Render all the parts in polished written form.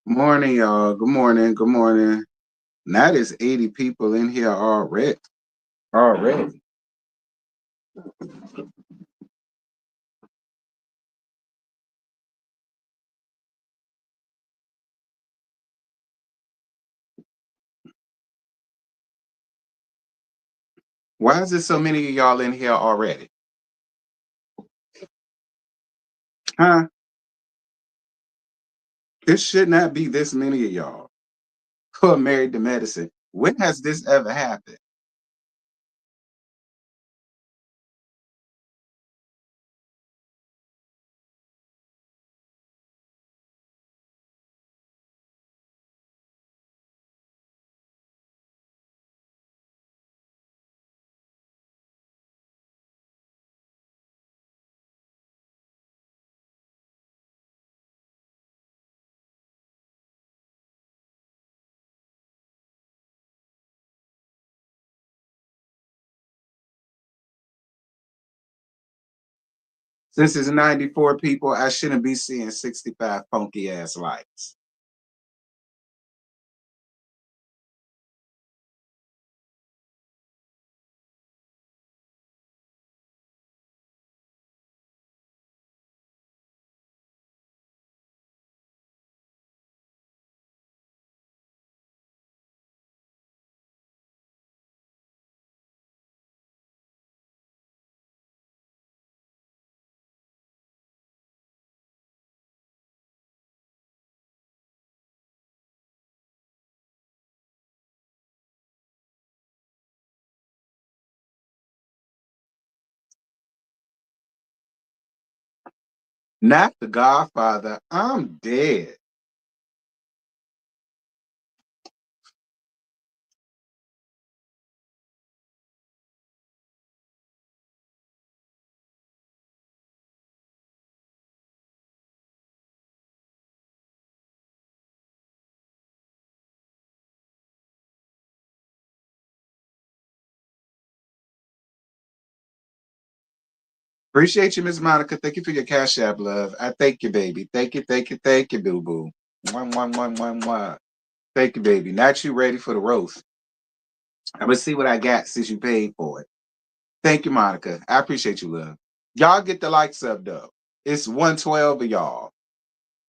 Morning, y'all. Good morning. Good morning. Now there's 80 people in here already. Already. Why is there so many of y'all in here already? Huh? It should not be this many of y'all who are married to medicine. When has this ever happened? Since it's 94 people, I shouldn't be seeing 65 funky ass lights. Not the Godfather. I'm dead. Appreciate you, Miss Monica. Thank you for your cash app, love. I thank you, baby. Thank you, boo boo. Mwah. Thank you, baby. Not you ready for the roast. I'm gonna see what I got since you paid for it. Thank you, Monica. I appreciate you, love. Y'all get the likes up though. It's 112 of y'all.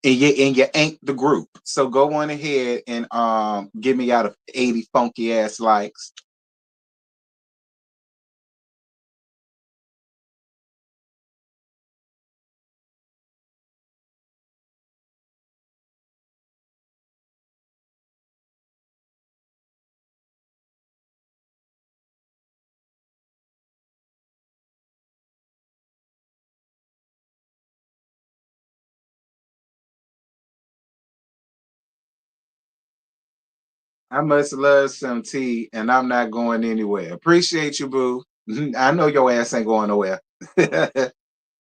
And you ain't the group. So go on ahead and give me out of 80 funky ass likes. I must love some tea and I'm not going anywhere. Appreciate you, boo. I know your ass ain't going nowhere. All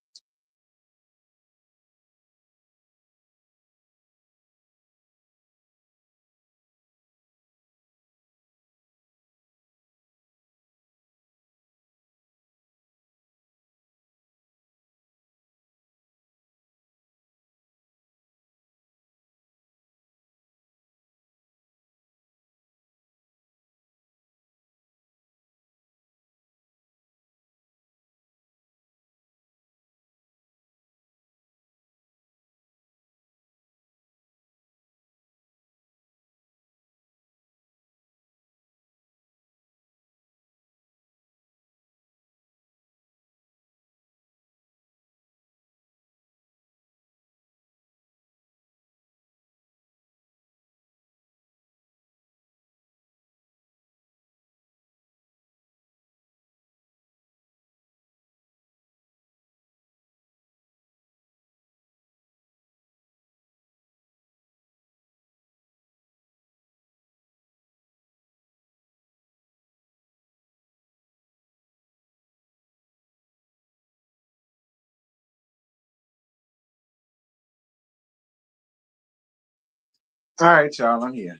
right, y'all, I'm here.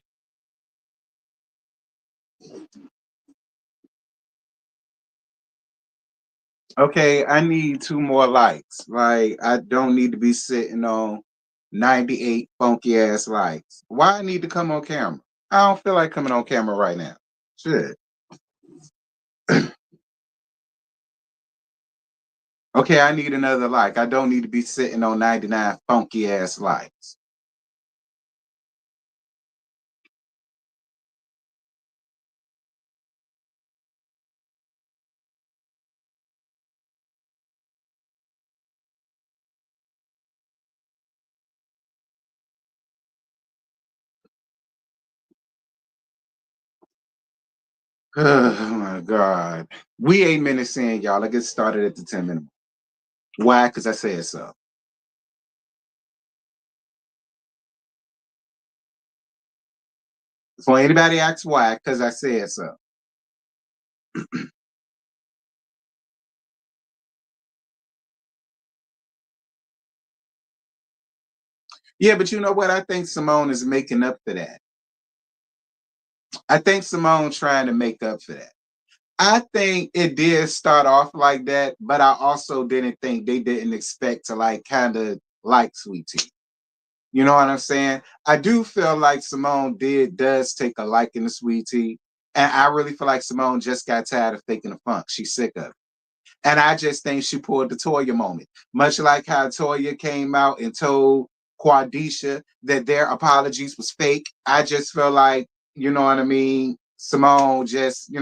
Okay, I need two more likes. Like, I don't need to be sitting on. 98 funky ass likes. Why I need to come on camera? I don't feel like coming on camera right now. Shit. Okay, I need another like. I don't need to be sitting on 99 funky ass likes. Oh my God. We 8 minutes in, y'all. I get started at the 10-minute. Why? Because I said so. So anybody asks why, because I said so. Yeah, but you know what? I think Simone is making up for that. I think Simone trying to make up for that. I think it did start off like that, but I also didn't think they didn't expect to like kind of like Sweet Tea. You know what I'm saying? I do feel like Simone does take a liking to Sweet Tea. And I really feel like Simone just got tired of faking the funk. She's sick of it. And I just think she pulled the Toya moment. Much like how Toya came out and told Quadisha that their apologies was fake. I just feel like, you know what I mean? Simone just,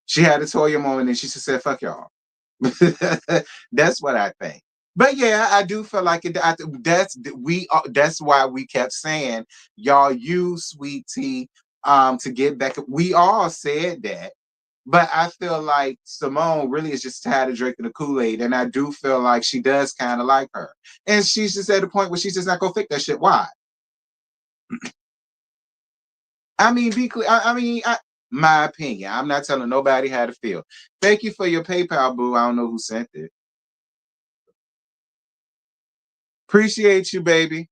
she had a Toya moment and she just said, fuck y'all. That's what I think. But yeah, I do feel like it. That's why we kept saying y'all use Sweet Tea to get back. We all said that, but I feel like Simone really is just tired of drinking the Kool-Aid, and I do feel like she does kind of like her, and she's just at the point where she's just not gonna fix that shit. Why? I mean, be clear. My opinion. I'm not telling nobody how to feel. Thank you for your PayPal, boo. I don't know who sent it. Appreciate you, baby.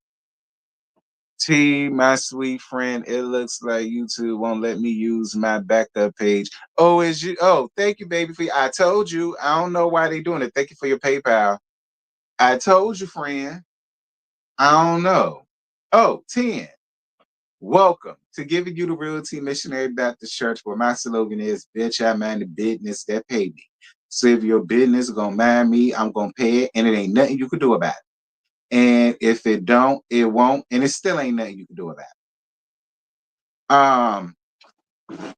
T, my sweet friend, it looks like YouTube won't let me use my backup page. Oh, is you? Oh, thank you, baby. I told you. I don't know why they doing it. Thank you for your PayPal. I told you, friend. I don't know. Oh, 10. Welcome to Giving You the Real Tea Missionary Baptist Church, where my slogan is, bitch, I mind the business that pay me. So if your business gonna mind me, I'm gonna pay it, and it ain't nothing you can do about it. And if it don't, it won't, and it still ain't nothing you can do about it.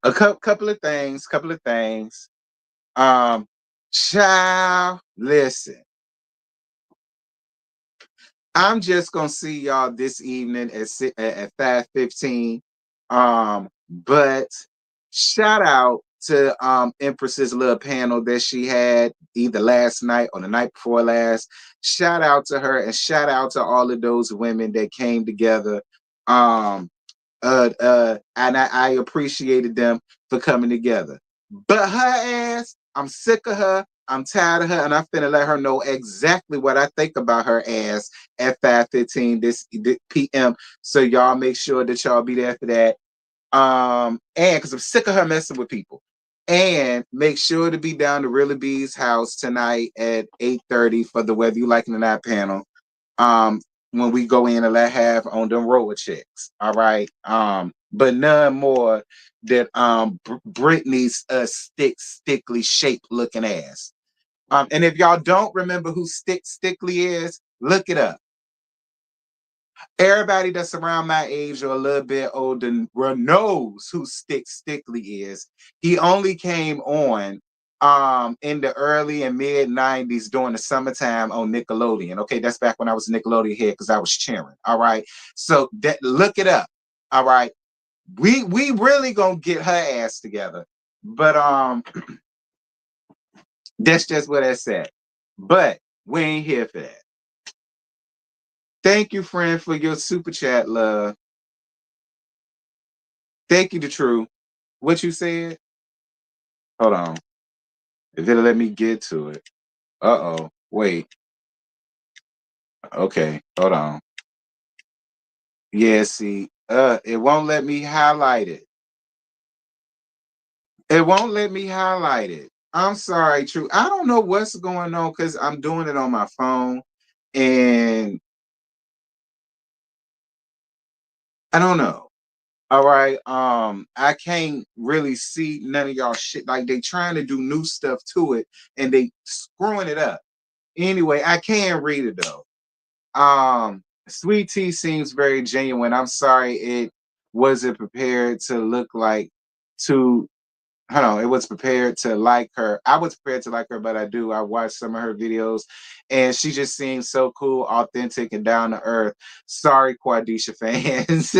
A couple of things. Um, Child, listen. I'm just gonna see y'all this evening at 5:15. But shout out to Empress's little panel that she had either last night or the night before last. Shout out to her and shout out to all of those women that came together. Um, and I appreciated them for coming together. But her ass, I'm sick of her. I'm tired of her, and I'm finna let her know exactly what I think about her ass at 5:15 this p.m. So y'all make sure that y'all be there for that. And because I'm sick of her messing with people. And make sure to be down to Really B's house tonight at 8:30 for the Whether You Like It or Not panel. Um, when we go in and let have on them roller checks. All right. But none more than Britney's stickly shaped looking ass. And if y'all don't remember who Stickly is, look it up. Everybody that's around my age or a little bit older knows who Stickly is. He only came on in the early and mid 90s during the summertime on Nickelodeon. Okay, that's back when I was Nickelodeon head because I was cheering. All right. So that look it up. All right. We really gonna get her ass together. But that's just what I said. But we ain't here for that. Thank you, friend, for your super chat, love. Thank you, the truth. What you said? Hold on. If it'll let me get to it. Uh-oh. Wait. Okay. Hold on. Yeah, see. It won't let me highlight it. It won't let me highlight it. I'm sorry, True. I don't know what's going on because I'm doing it on my phone. And I don't know. All right. I can't really see none of y'all shit. Like they trying to do new stuff to it and they screwing it up. Anyway, I can read it though. Sweet Tea seems very genuine. I'm sorry it wasn't prepared to look like to hold on, it was prepared to like her. I was prepared to like her, but I do. I watched some of her videos and she just seems so cool, authentic, and down to earth. Sorry, Quadisha fans.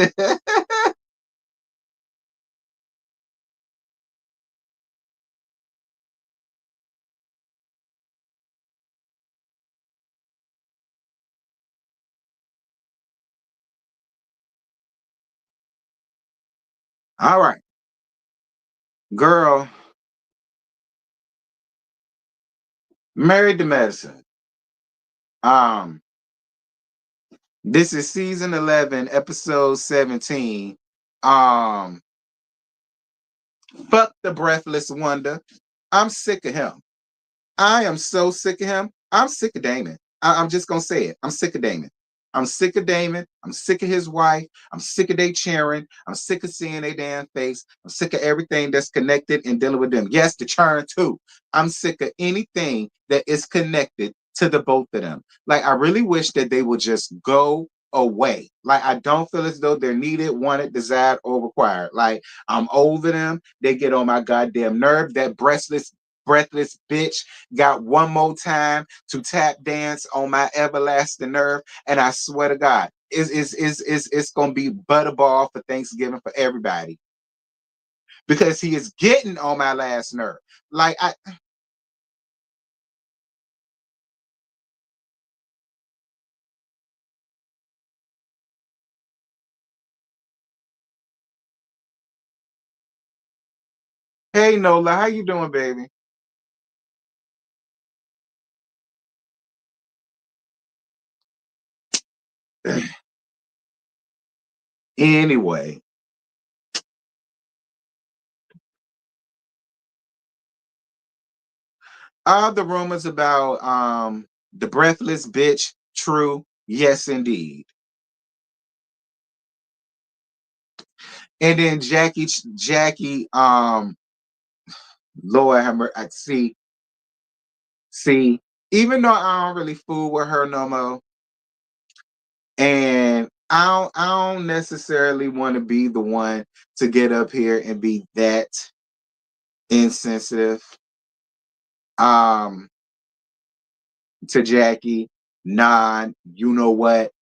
All right, girl, Married to Medicine. Um, this is season 11, episode 17. Um, Fuck the breathless wonder. I'm sick of him. I am so sick of him. I'm sick of Damon. I'm just gonna say it. I'm sick of Damon. I'm sick of Damon. I'm sick of his wife. I'm sick of they cheering. I'm sick of seeing their damn face. I'm sick of everything that's connected and dealing with them. Yes, the churn too. I'm sick of anything that is connected to the both of them. Like I really wish that they would just go away. Like I don't feel as though they're needed, wanted, desired, or required. Like I'm over them. They get on my goddamn nerve. That breathless bitch got one more time to tap dance on my everlasting nerve, and I swear to God, it's gonna be butterball for Thanksgiving for everybody because he is getting on my last nerve. Like I, hey Nola, how you doing, baby? Anyway, are the rumors about the breathless bitch true? Yes, indeed. And then Jackie, Lord have mercy. See, even though I don't really fool with her no more, and I don't necessarily want to be the one to get up here and be that insensitive um to Jackie, non, you know what,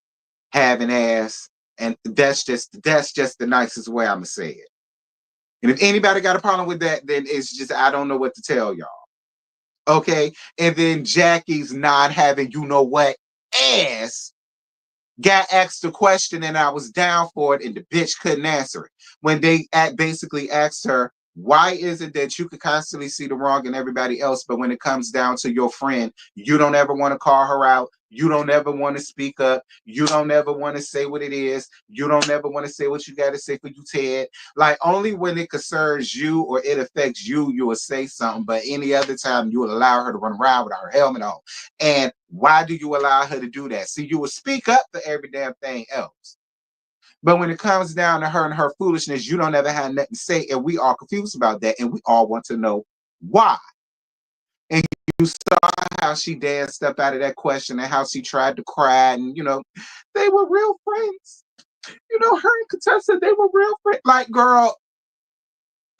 having ass. And that's just the nicest way I'm gonna say it. And if anybody got a problem with that, then it's just I don't know what to tell y'all. Okay. And then Jackie's not having you know what ass got asked a question and I was down for it, and the bitch couldn't answer it. When they basically asked her, why is it that you could constantly see the wrong in everybody else, but when it comes down to your friend, you don't ever want to call her out. You don't ever want to speak up. You don't ever want to say what it is. You don't ever want to say what you got to say for you, Ted. Like only when it concerns you or it affects you, you will say something. But any other time, you will allow her to run around with her helmet on. And why do you allow her to do that? See, you will speak up for every damn thing else. But when it comes down to her and her foolishness, you don't ever have nothing to say. And we are confused about that. And we all want to know why. And you saw how she danced up out of that question and how she tried to cry. And, they were real friends. Her and Contessa, they were real friends. Like, girl,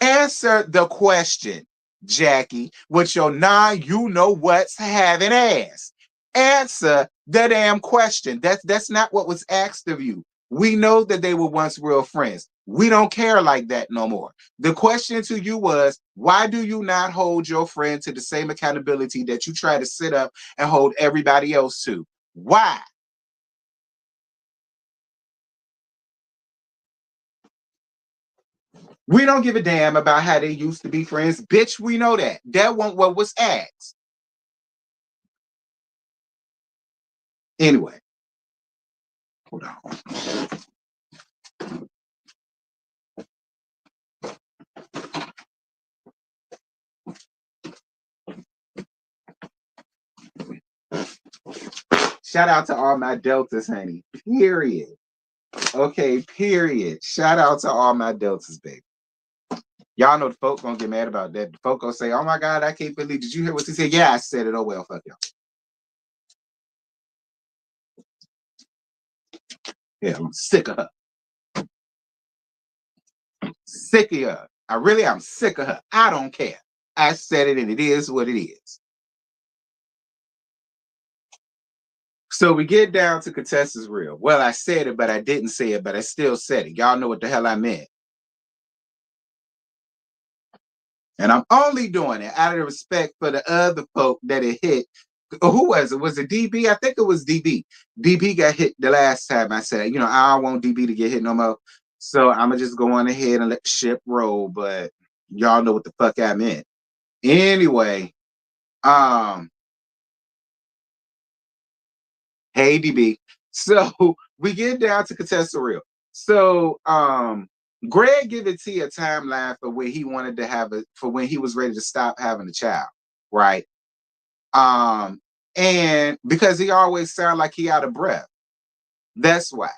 answer the question, Jackie, with your you know what's having ass. Answer the damn question. That's not what was asked of you. We know that they were once real friends. We don't care like that no more. The question to you was, why do you not hold your friend to the same accountability that you try to sit up and hold everybody else to? Why? We don't give a damn about how they used to be friends. Bitch, we know that. That wasn't what was asked. Anyway, hold on. Shout out to all my deltas, honey. Period. Okay, period. Shout out to all my deltas, baby. Y'all know the folk gonna get mad about that. The folk gonna say, "Oh my God, I can't believe." Did you hear what he said? Yeah, I said it. Oh well, fuck y'all. Yeah, I'm sick of her. Sick of her. I'm sick of her. I don't care. I said it, and it is what it is. So we get down to Contessa's real. Well, I said it, but I didn't say it, but I still said it. Y'all know what the hell I meant. And I'm only doing it out of respect for the other folk that it hit. Who was it? Was it DB? I think it was DB. DB got hit the last time. I said, I don't want DB to get hit no more. So I'm going to just go on ahead and let the ship roll. But y'all know what the fuck I meant. Anyway, hey DB. So we get down to Contessa Real. So Greg gave T a timeline for when he wanted to have it, for when he was ready to stop having a child, right? And because he always sound like he out of breath. That's why.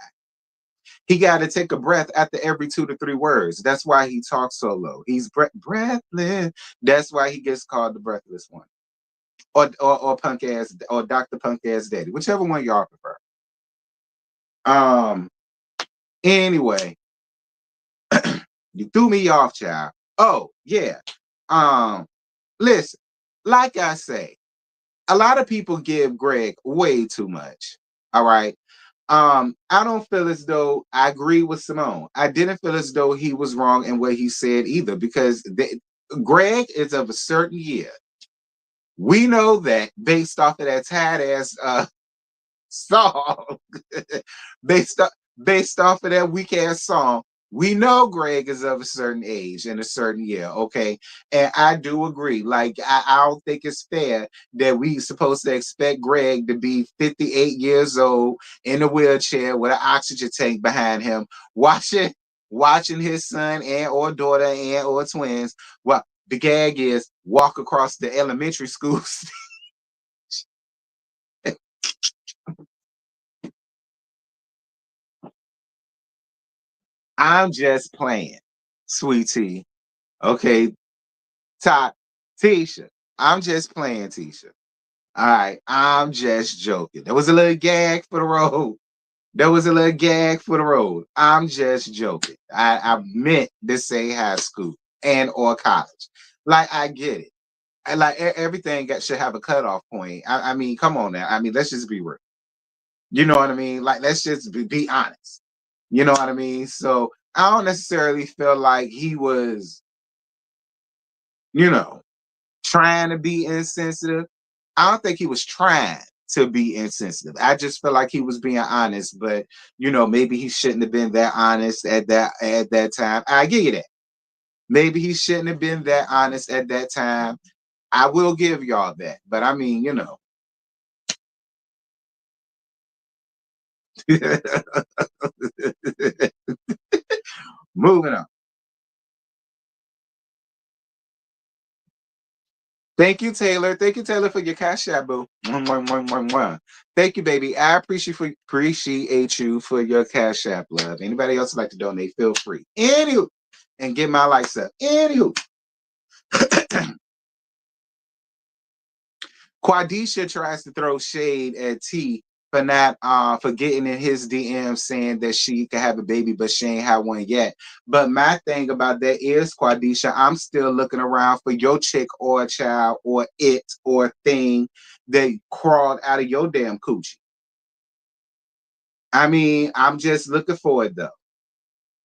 He got to take a breath after every 2 to 3 words. That's why he talks so low. He's breathless. That's why he gets called the breathless one. Or punk ass or Dr. Punk ass daddy, whichever one y'all prefer. Um anyway, you threw me off, child. Oh, yeah. Um listen, like I say, a lot of people give Greg way too much. All right. I don't feel as though I agree with Simone. I didn't feel as though he was wrong in what he said either, because Greg is of a certain year. We know that based off of that tight ass song, based off based off of that weak ass song, we know Greg is of a certain age and a certain year, okay? And I do agree. Like, I don't think it's fair that we supposed to expect Greg to be 58 years old in a wheelchair with an oxygen tank behind him, watching his son and or daughter and or twins. Well, the gag is walk across the elementary schools. I'm just playing, sweetie. Okay, Todd, Tisha. I'm just playing, Tisha. All right, I'm just joking. There was a little gag for the road. There was a little gag for the road. I'm just joking. I meant to say high school and or college. Like, I get it. Everything should have a cutoff point. I mean, come on now. I mean, let's just be real. You know what I mean? Like, let's just be honest. You know what I mean? So I don't necessarily feel like he was, you know, trying to be insensitive. I don't think he was trying to be insensitive. I just feel like he was being honest, but maybe he shouldn't have been that honest at that time. I give you that. Maybe he shouldn't have been that honest at that time. I will give y'all that. But I mean, moving on. Thank you, Taylor. Thank you, Taylor, for your cash app, boo. Mwah, mwah, mwah, mwah, mwah. Thank you, baby. I appreciate you for your cash app, love. Anybody else would like to donate, feel free. Anywho, and get my likes up. Anywho, Quadisha tries to throw shade at T for not for getting in his DM saying that she could have a baby, but she ain't had one yet. But my thing about that is, Quadisha, I'm still looking around for your chick or a child or it or thing that crawled out of your damn coochie. I mean, I'm just looking for it though.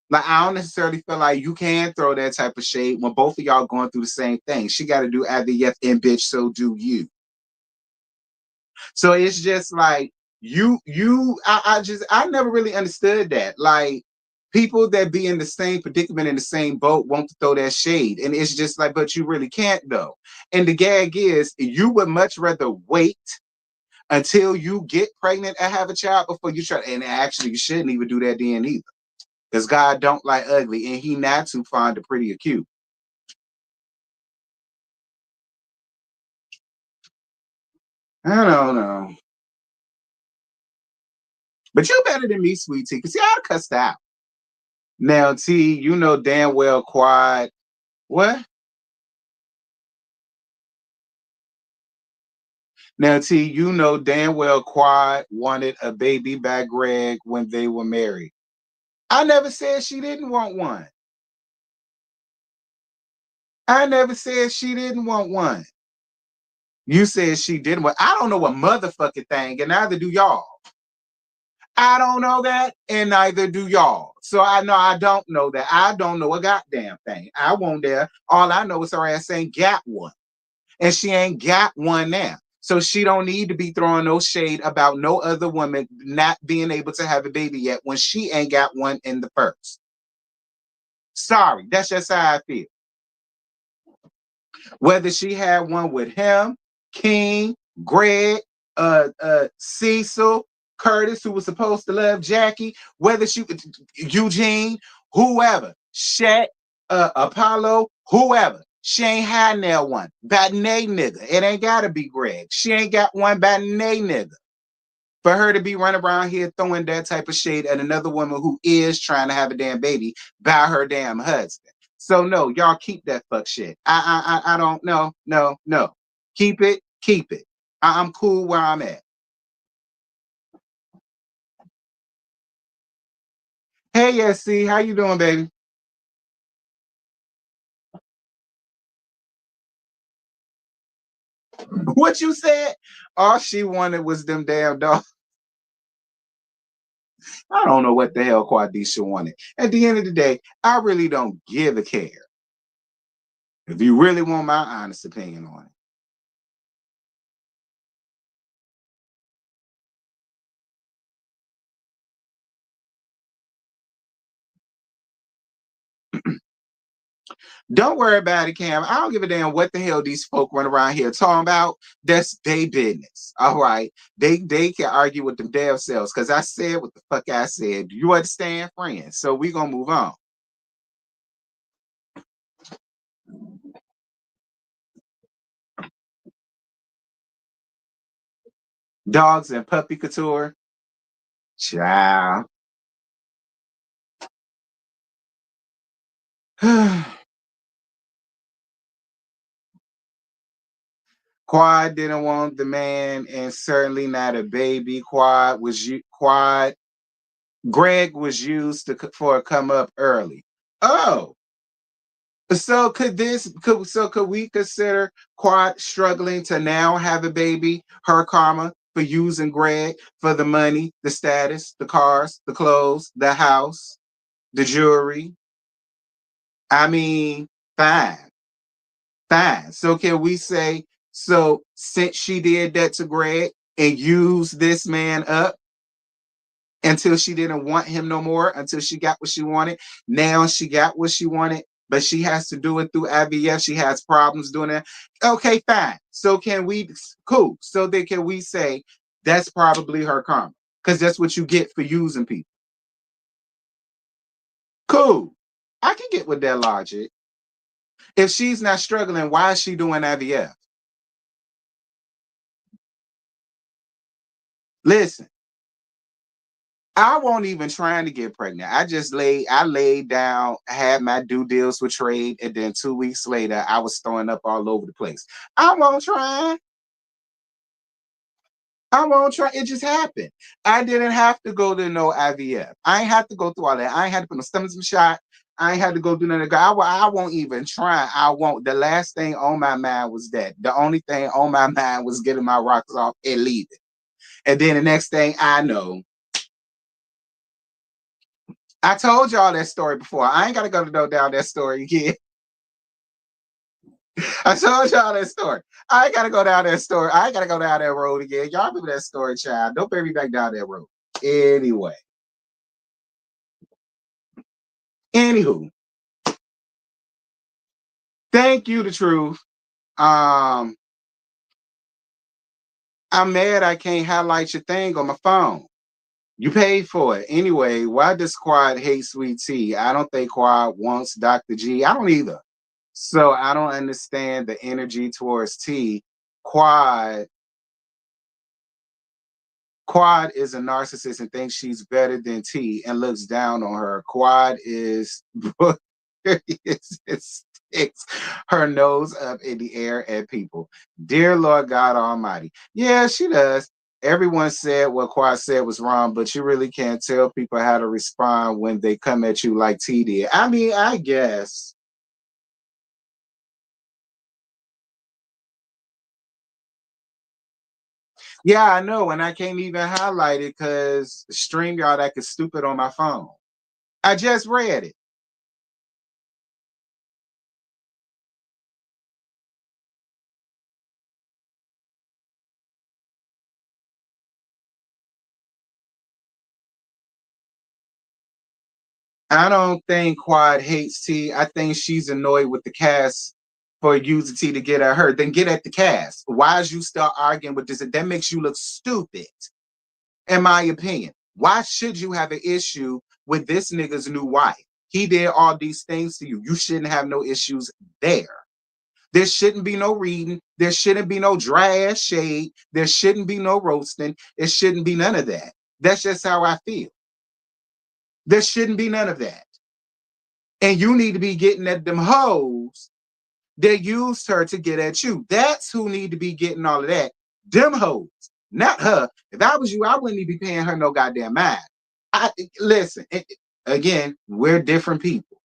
Like, I don't necessarily feel like you can throw that type of shade when both of y'all going through the same thing. She got to do either yes and bitch, so do you. So it's just like I never really understood that. Like, people that be in the same predicament in the same boat want to throw that shade. And it's just like, but you really can't though. And the gag is you would much rather wait until you get pregnant and have a child before you try. And actually you shouldn't even do that then either. Because God don't like ugly and he not too fond of pretty or cute. I don't know. But you better than me, sweet T, because see, I cussed out. Now, T, you know damn well Quad. What? Now, T, you know damn well Quad wanted a baby by Greg when they were married. I never said she didn't want one. I never said she didn't want one. You said she didn't want. I don't know a motherfucking thing, and neither do y'all. I don't know that, and neither do y'all. So I know I don't know that. I don't know a goddamn thing. I won't there. All I know is her ass ain't got one. And she ain't got one now. So she don't need to be throwing no shade about no other woman not being able to have a baby yet when she ain't got one in the first. Sorry, that's just how I feel. Whether she had one with him, King, Greg, Cecil, Curtis, who was supposed to love Jackie, whether she, Eugene, whoever, Shaq, Apollo, whoever. She ain't had nail one. By nay nigga. It ain't gotta be Greg. She ain't got one by nay nigga. For her to be running around here throwing that type of shade at another woman who is trying to have a damn baby by her damn husband. So no, y'all keep that fuck shit. I don't know. No. Keep it, keep it. I'm cool where I'm at. Hey, yes, see, how you doing, baby? What you said? All she wanted was them damn dogs. I don't know what the hell Quadisha wanted. At the end of the day, I really don't give a care. If you really want my honest opinion on it. Don't worry about it, Cam. I don't give a damn what the hell these folk run around here talking about. That's their business. All right. They can argue with them damn selves because I said what the fuck I said. Do you understand, friends? So we gonna move on. Dogs and puppy couture. Child. Quad didn't want the man, and certainly not a baby. Quad. Greg was used for a come up early. Oh, so could we consider Quad struggling to now have a baby, her karma for using Greg for the money, the status, the cars, the clothes, the house, the jewelry? I mean, fine, fine. So can we say, so since she did that to Greg and used this man up until she didn't want him no more, until she got what she wanted, now she got what she wanted, but she has to do it through IVF. She has problems doing that. Okay, fine. So can we, cool. So then can we say that's probably her karma? Because that's what you get for using people. Cool. I can get with that logic. If she's not struggling, why is she doing IVF? Listen, I won't even trying to get pregnant. I laid down, had my due deals with trade, and then 2 weeks later, I was throwing up all over the place. I won't try. I won't try. It just happened. I didn't have to go to no IVF. I ain't have to go through all that. I ain't had to put no stomach shot. I ain't had to go do nothing. I won't even try. I won't. The last thing on my mind was that. The only thing on my mind was getting my rocks off and leaving. And then the next thing I know, I told y'all that story before. I ain't got to go down that story again. I told y'all that story. I ain't got to go down that story. I ain't got to go down that road again. Y'all remember that story, child. Don't bring me back down that road. Anyway. Anywho, thank you, the truth. Um, I'm mad I can't highlight your thing on my phone. You paid for it. Anyway, why does Quad hate Sweet Tea? I don't think Quad wants Dr. G. I don't either. So I don't understand the energy towards T. Quad Quad is a narcissist and thinks she's better than T and looks down on her. Quad is it sticks her nose up in the air at people. Dear Lord God Almighty. Yeah, she does. Everyone said what Quad said was wrong, but you really can't tell people how to respond when they come at you like T did. I mean, I guess. Yeah, I know, and I can't even highlight it because StreamYard acting stupid on my phone. I just read it. I don't think Quad hates T. I think she's annoyed with the cast for using T to get at her. Then get at the cast. Why is you still arguing with this? That makes you look stupid, in my opinion. Why should you have an issue with this nigga's new wife? He did all these things to you. You shouldn't have no issues there. There shouldn't be no reading. There shouldn't be no dry ass shade. There shouldn't be no roasting. It shouldn't be none of that. That's just how I feel. There shouldn't be none of that. And you need to be getting at them hoes that used her to get at you. That's who need to be getting all of that. Them hoes, not her. If I was you, I wouldn't even be paying her no goddamn mind. I listen. Again, we're different people.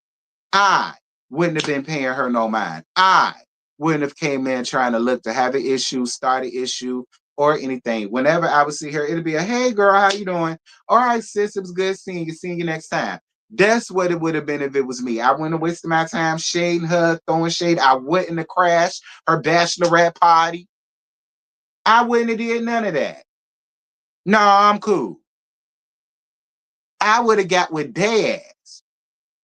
I wouldn't have been paying her no mind. I wouldn't have came in trying to look to have an issue, start an issue, or anything. Whenever I would see her, it'd be a hey girl, how you doing? All right, sis, it was good seeing you. Seeing you next time. That's what it would have been if it was me. I wouldn't have wasted my time shading her, throwing shade. I wouldn't have crashed her bachelorette party. I wouldn't have did none of that. No, I'm cool. I would have got with dad.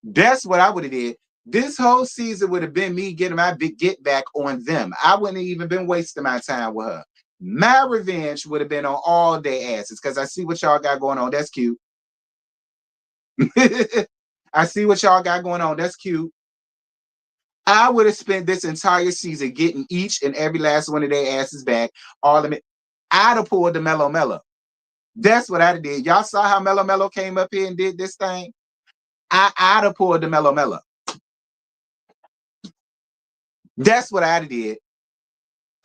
That's what I would have did. This whole season would have been me getting my big get back on them. I wouldn't have even been wasting my time with her. My revenge would have been on all their asses because I see what y'all got going on. That's cute. I see what y'all got going on. That's cute. I would have spent this entire season getting each and every last one of their asses back. All of it. I'd have pulled the Mellow Mellow. That's what I'd have did. Y'all saw how Mellow Mellow came up here and did this thing? I'd have pulled the Mellow Mellow. That's what I'd have did.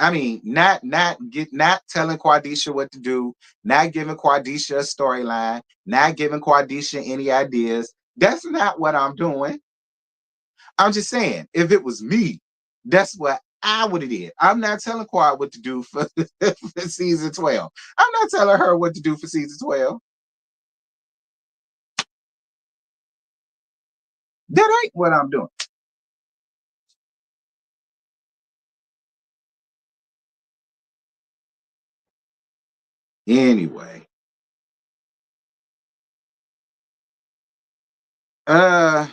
I mean, not telling Quadisha what to do, not giving Quadisha a storyline, not giving Quadisha any ideas. That's not what I'm doing. I'm just saying, if it was me, that's what I would have did. I'm not telling Quad what to do for, for season 12. I'm not telling her what to do for season 12. That ain't what I'm doing. Anyway, uh,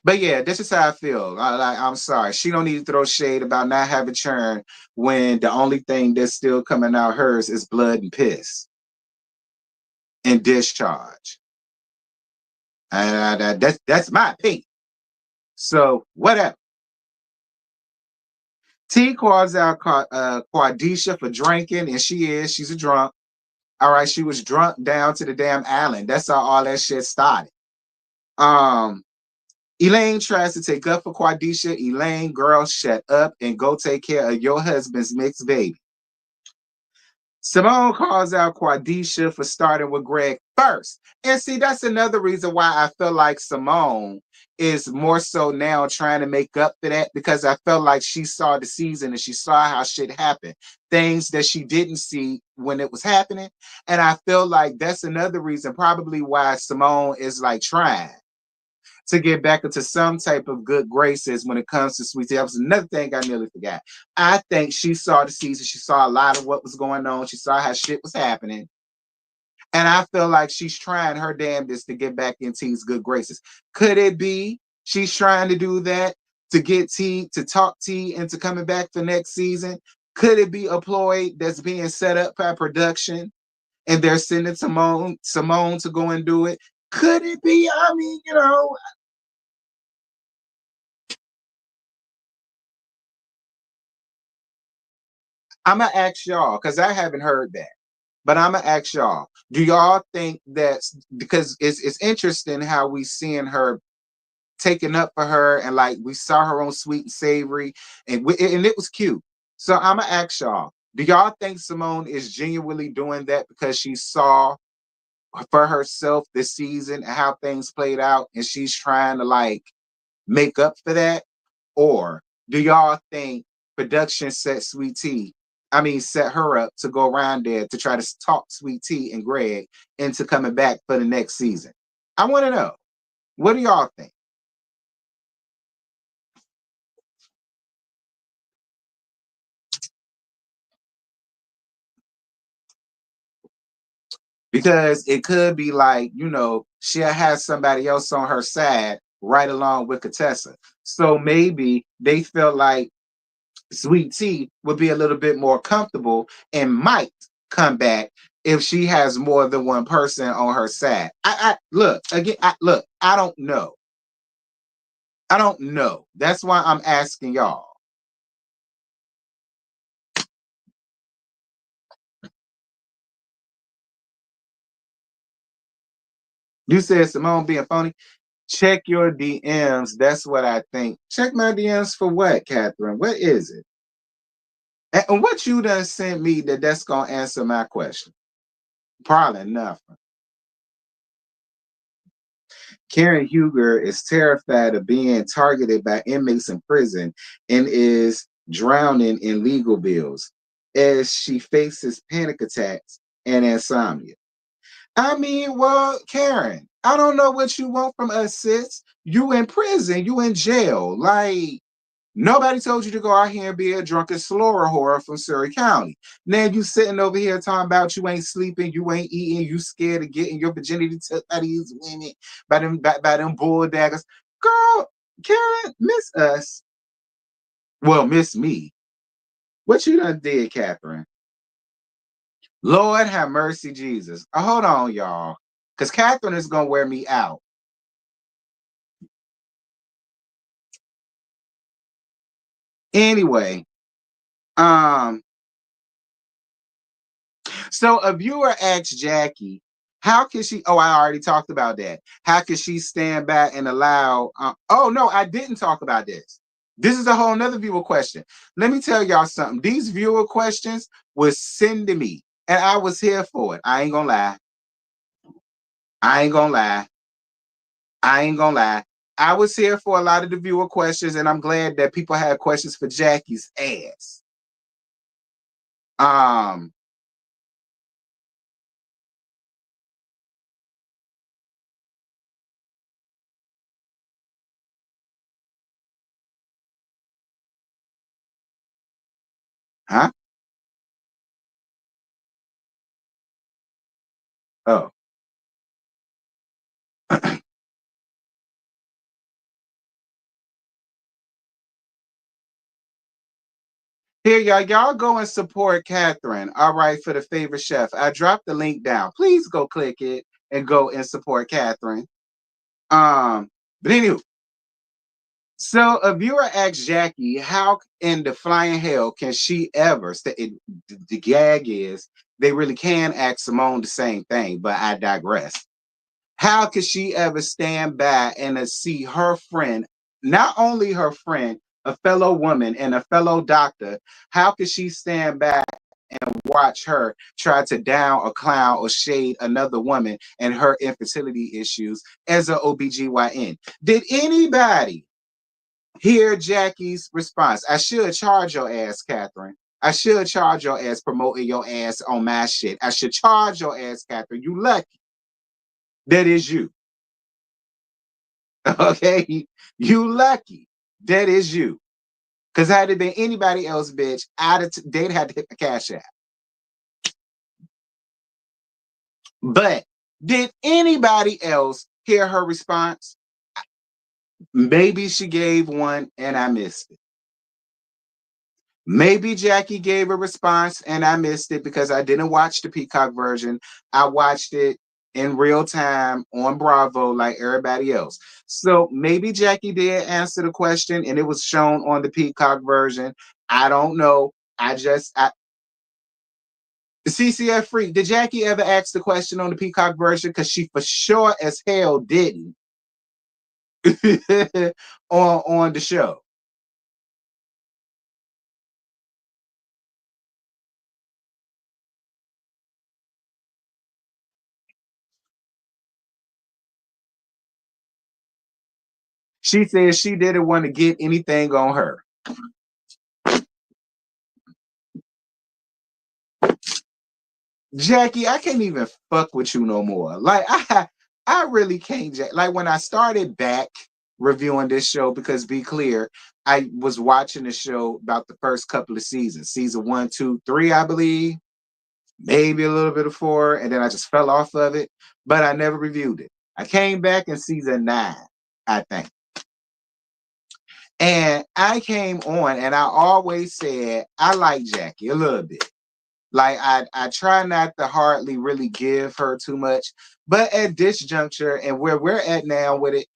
but yeah, this is how I feel. I'm sorry. She don't need to throw shade about not having churn when the only thing that's still coming out hers is blood and piss and discharge. And that's my opinion. So whatever. T calls out Quadisha for drinking, and she's a drunk. All right, she was drunk down to the damn island. That's how all that shit started. Um, Elaine tries to take up for Quadisha. Elaine, girl, shut up and go take care of your husband's mixed baby. Simone calls out Quadisha for starting with Greg first. And see, that's another reason why I feel like Simone is more so now trying to make up for that because I felt like she saw the season and she saw how shit happened. Things that she didn't see when it was happening. And I feel like that's another reason probably why Simone is like trying to get back into some type of good graces when it comes to Sweet Tea. That was another thing I nearly forgot. I think she saw the season. She saw a lot of what was going on. She saw how shit was happening. And I feel like she's trying her damnedest to get back in T's good graces. Could it be she's trying to do that to get T, to talk T into coming back for next season? Could it be a ploy that's being set up by production and they're sending Simone to go and do it? Could it be? I mean, I'm gonna ask y'all because I haven't heard that. But I'm gonna ask y'all: do y'all think that's because it's interesting how we seeing her taken up for her, and like we saw her on Sweet and Savory, and it was cute. So I'm gonna ask y'all: do y'all think Simone is genuinely doing that because she saw for herself this season and how things played out, and she's trying to like make up for that? Or do y'all think production set her up to go around there to try to talk Sweet Tea and Greg into coming back for the next season? I want to know. What do y'all think? Because it could be like, she'll have somebody else on her side right along with Contessa. So maybe they feel like Sweet Tea would be a little bit more comfortable and might come back if she has more than one person on her side. I look again. I don't know. I don't know. That's why I'm asking y'all. You said Simone being phony. Check your DMs. That's what I think. Check my DMs for what, Catherine? What is it? And what you done sent me that's gonna answer my question? Probably nothing. Karen Huger is terrified of being targeted by inmates in prison and is drowning in legal bills as she faces panic attacks and insomnia. I mean, well, Karen, I don't know what you want from us, sis. You in prison, you in jail. Like, nobody told you to go out here and be a drunken slaughter whore from Surrey County. Now you sitting over here talking about you ain't sleeping, you ain't eating, you scared of getting your virginity took by these women, by them bull daggers. Girl, Karen, miss us. Well, miss me. What you done did, Catherine? Lord have mercy, Jesus. Hold on, y'all. Because Catherine is gonna wear me out. Anyway, um, so a viewer asked Jackie, how can she? Oh, I already talked about that. How can she stand back and allow? Oh no, I didn't talk about this. This is a whole nother viewer question. Let me tell y'all something. These viewer questions was sent to me, and I was here for it. I ain't gonna lie. I ain't gonna lie. I ain't gonna lie. I was here for a lot of the viewer questions, and I'm glad that people had questions for Jackie's ass. Um, huh? Oh. Here, y'all go and support Catherine. All right, for the favorite chef. I dropped the link down. Please go click it and go and support Catherine. But anyway, so a viewer asked Jackie, how in the flying hell can she ever say it, the gag is they really can ask Simone the same thing, but I digress. How could she ever stand by and see her friend, not only her friend, a fellow woman and a fellow doctor, how could she stand back and watch her try to down or clown or shade another woman and her infertility issues as an OBGYN? Did anybody hear Jackie's response? I should charge your ass, Catherine. I should charge your ass promoting your ass on my shit. I should charge your ass, Catherine. You lucky. That is you. Okay, you lucky. That is you. Because had it been anybody else, bitch, they'd have to hit the cash app. But did anybody else hear her response? Maybe she gave one and I missed it. Maybe Jackie gave a response and I missed it because I didn't watch the Peacock version. I watched it in real time on Bravo like everybody else. So maybe Jackie did answer the question and it was shown on the Peacock version. I don't know. The CCF freak. Did Jackie ever ask the question on the Peacock version? Because she for sure as hell didn't on the show. She said she didn't want to get anything on her. Jackie, I can't even fuck with you no more. Like I really can't. Like when I started back reviewing this show, because be clear, I was watching the show about the first couple of seasons, season 1, 2, 3, I believe, maybe a little bit of 4, and then I just fell off of it. But I never reviewed it. I came back in season 9, I think. And I came on and I always said I like Jackie a little bit. Like I try not to hardly really give her too much, but at this juncture and where we're at now with it,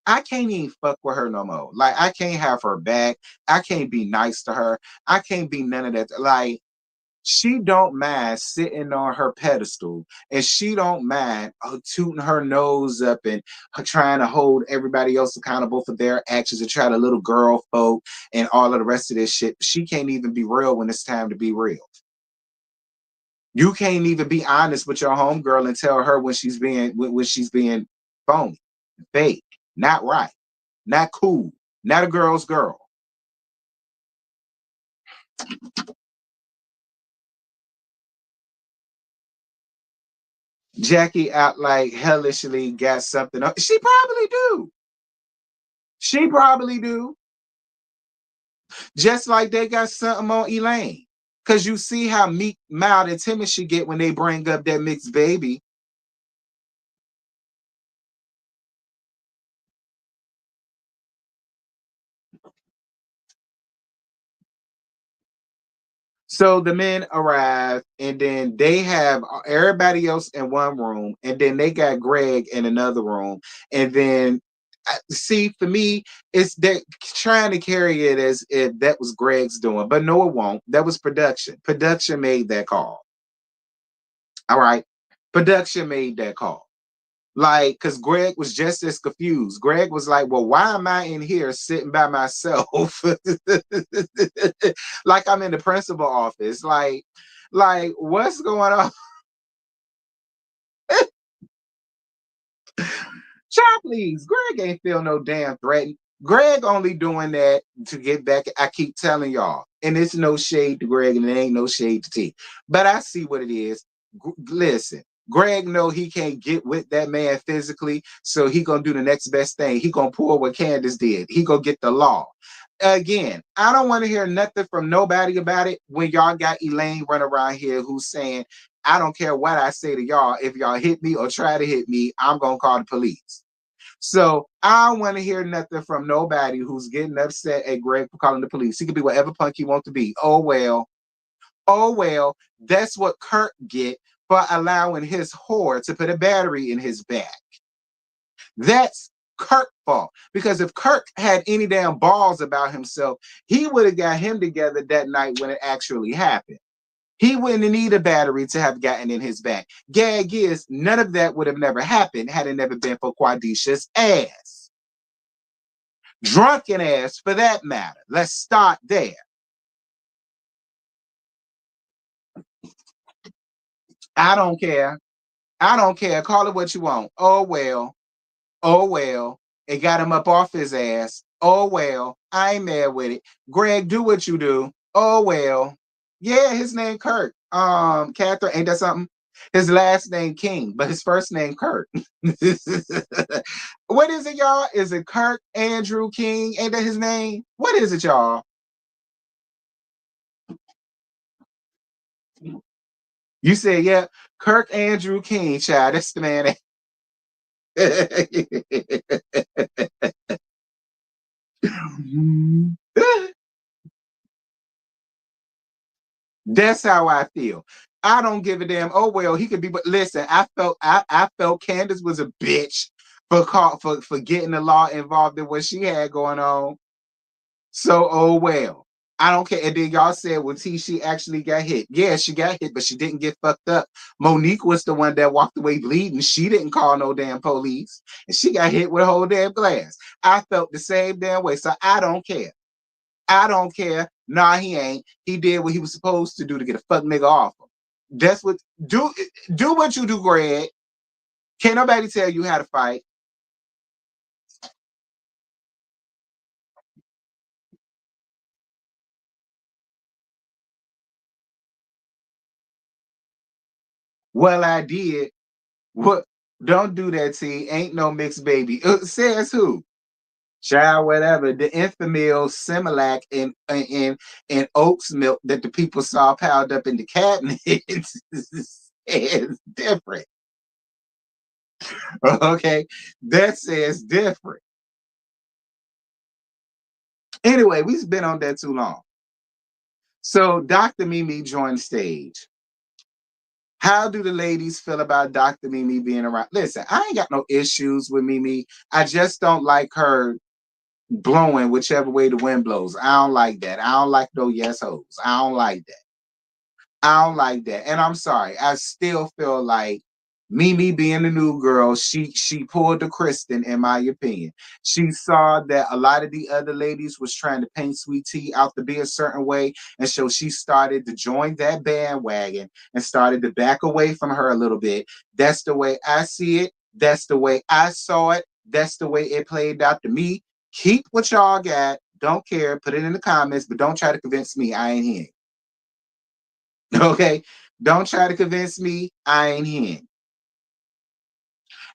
I can't even fuck with her no more. Like I can't have her back. I can't be nice to her. I can't be none of that. Like she don't mind sitting on her pedestal, and she don't mind tooting her nose up and trying to hold everybody else accountable for their actions and try to little girl folk and all of the rest of this shit. She can't even be real when it's time to be real. You can't even be honest with your homegirl and tell her when she's being phony, fake, not right, not cool, not a girl's girl. Jackie out like hellishly got something up. She probably do. She probably do. Just like they got something on Elaine. Cause you see how meek, mild, and timid she get when they bring up that mixed baby. So the men arrive, and then they have everybody else in one room, and then they got Greg in another room. And then, see, for me, it's that trying to carry it as if that was Greg's doing, but no, it won't. That was production. Production made that call. All right, production made that call. Like, because Greg was just as confused. Greg was like, well, why am I in here sitting by myself? Like I'm in the principal office. Like what's going on? Child, please. Greg ain't feel no damn threat. Greg only doing that to get back. I keep telling y'all. And it's no shade to Greg, and it ain't no shade to T. But I see what it is. Listen, Greg know he can't get with that man physically, so he gonna do the next best thing. He gonna pull what Candace did. He gonna get the law. Again, I don't want to hear nothing from nobody about it when y'all got Elaine running around here who's saying, I don't care what I say to y'all. If y'all hit me or try to hit me, I'm gonna call the police. So I don't want to hear nothing from nobody who's getting upset at Greg for calling the police. He could be whatever punk he wants to be. Oh well. Oh well. That's what Kirk get for allowing his whore to put a battery in his back. That's Kirk's fault. Because if Kirk had any damn balls about himself, he would have got him together that night when it actually happened. He wouldn't need a battery to have gotten in his back. Gag is, none of that would have never happened had it never been for Quadisha's ass. Drunken ass, for that matter. Let's start there. I don't care. I don't care. Call it what you want. Oh, well. Oh, well. It got him up off his ass. Oh, well. I ain't mad with it. Greg, do what you do. Oh, well. Yeah, his name Kirk. Catherine, ain't that something? His last name King, but his first name Kirk. What is it, y'all? Is it Kirk Andrew King? Ain't that his name? What is it, y'all? You said, yeah, Kirk Andrew King, child. That's the man. That's how I feel. I don't give a damn. Oh well, he could be. But listen, I felt Candace was a bitch for getting the law involved in what she had going on. So oh well. I don't care. And then y'all said, well, T, she actually got hit. Yeah, she got hit, but she didn't get fucked up. Monique was the one that walked away bleeding. She didn't call no damn police. And she got hit with a whole damn glass. I felt the same damn way. So I don't care. I don't care. Nah, he ain't. He did what he was supposed to do to get a fuck nigga off him. That's what do what you do, Greg. Can't nobody tell you how to fight. Well, I did. What? Don't do that, T. Ain't no mixed baby. Says who? Child, whatever. The infamous Similac and oats milk that the people saw piled up in the cabinet is different. Okay, that says different. Anyway, we've been on that too long. So Dr. Mimi joined stage. How do the ladies feel about Dr. Mimi being around? Listen, I ain't got no issues with Mimi. I just don't like her blowing whichever way the wind blows. I don't like that. I don't like no yes hoes. I don't like that. I don't like that. And I'm sorry. I still feel like Mimi being the new girl, she pulled the Kristen, in my opinion. She saw that a lot of the other ladies was trying to paint Sweet Tea out to be a certain way. And so she started to join that bandwagon and started to back away from her a little bit. That's the way I see it. That's the way I saw it. That's the way it played out to me. Keep what y'all got. Don't care. Put it in the comments, but don't try to convince me I ain't here. Okay, don't try to convince me I ain't him.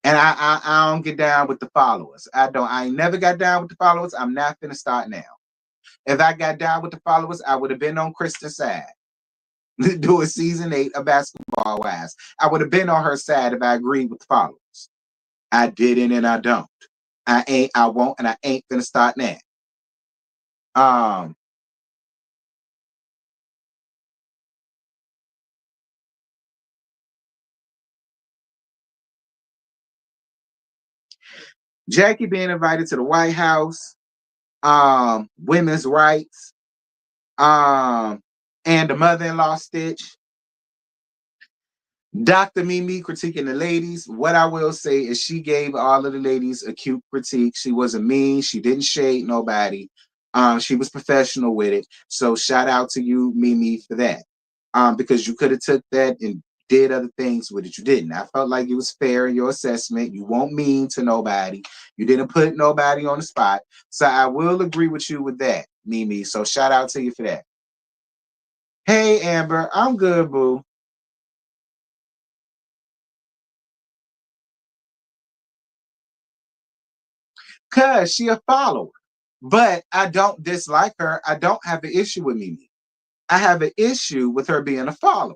And I don't get down with the followers. I don't. I ain't never got down with the followers. I'm not gonna start now. If I got down with the followers, I would have been on Kristen's side. Doing season 8 of Basketball Wives. I would have been on her side if I agreed with the followers. I didn't, and I don't. I ain't. I won't, and I ain't gonna start now. Um, Jackie being invited to the White House. Women's rights. And the mother-in-law stitch. Dr. Mimi critiquing the ladies. What I will say is she gave all of the ladies a cute critique. She wasn't mean. She didn't shade nobody. She was professional with it. So shout out to you, Mimi, for that. Because you could have took that and did other things with it. You didn't. I felt like it was fair in your assessment. You weren't mean to nobody. You didn't put nobody on the spot. So I will agree with you with that, Mimi. So shout out to you for that. Hey, Amber. I'm good, boo. Cause she a follower. But I don't dislike her. I don't have an issue with Mimi. I have an issue with her being a follower.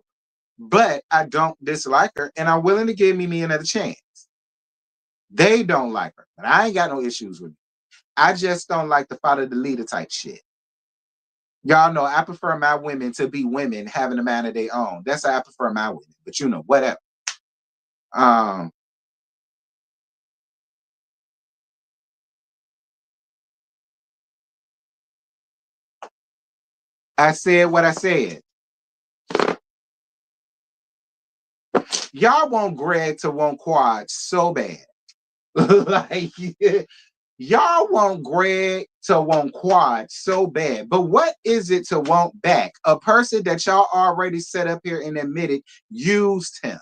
But I don't dislike her, and I'm willing to give Mimi another chance. They don't like her, but I ain't got no issues with it. I just don't like the follow the leader type shit. Y'all know I prefer my women to be women having a man of their own. That's how I prefer my women. But you know, whatever. Um, I said what I said. Y'all want Greg to want Quad so bad. Like y'all want Greg to want Quad so bad, but what is it to want back? A person that y'all already set up here and admitted used him.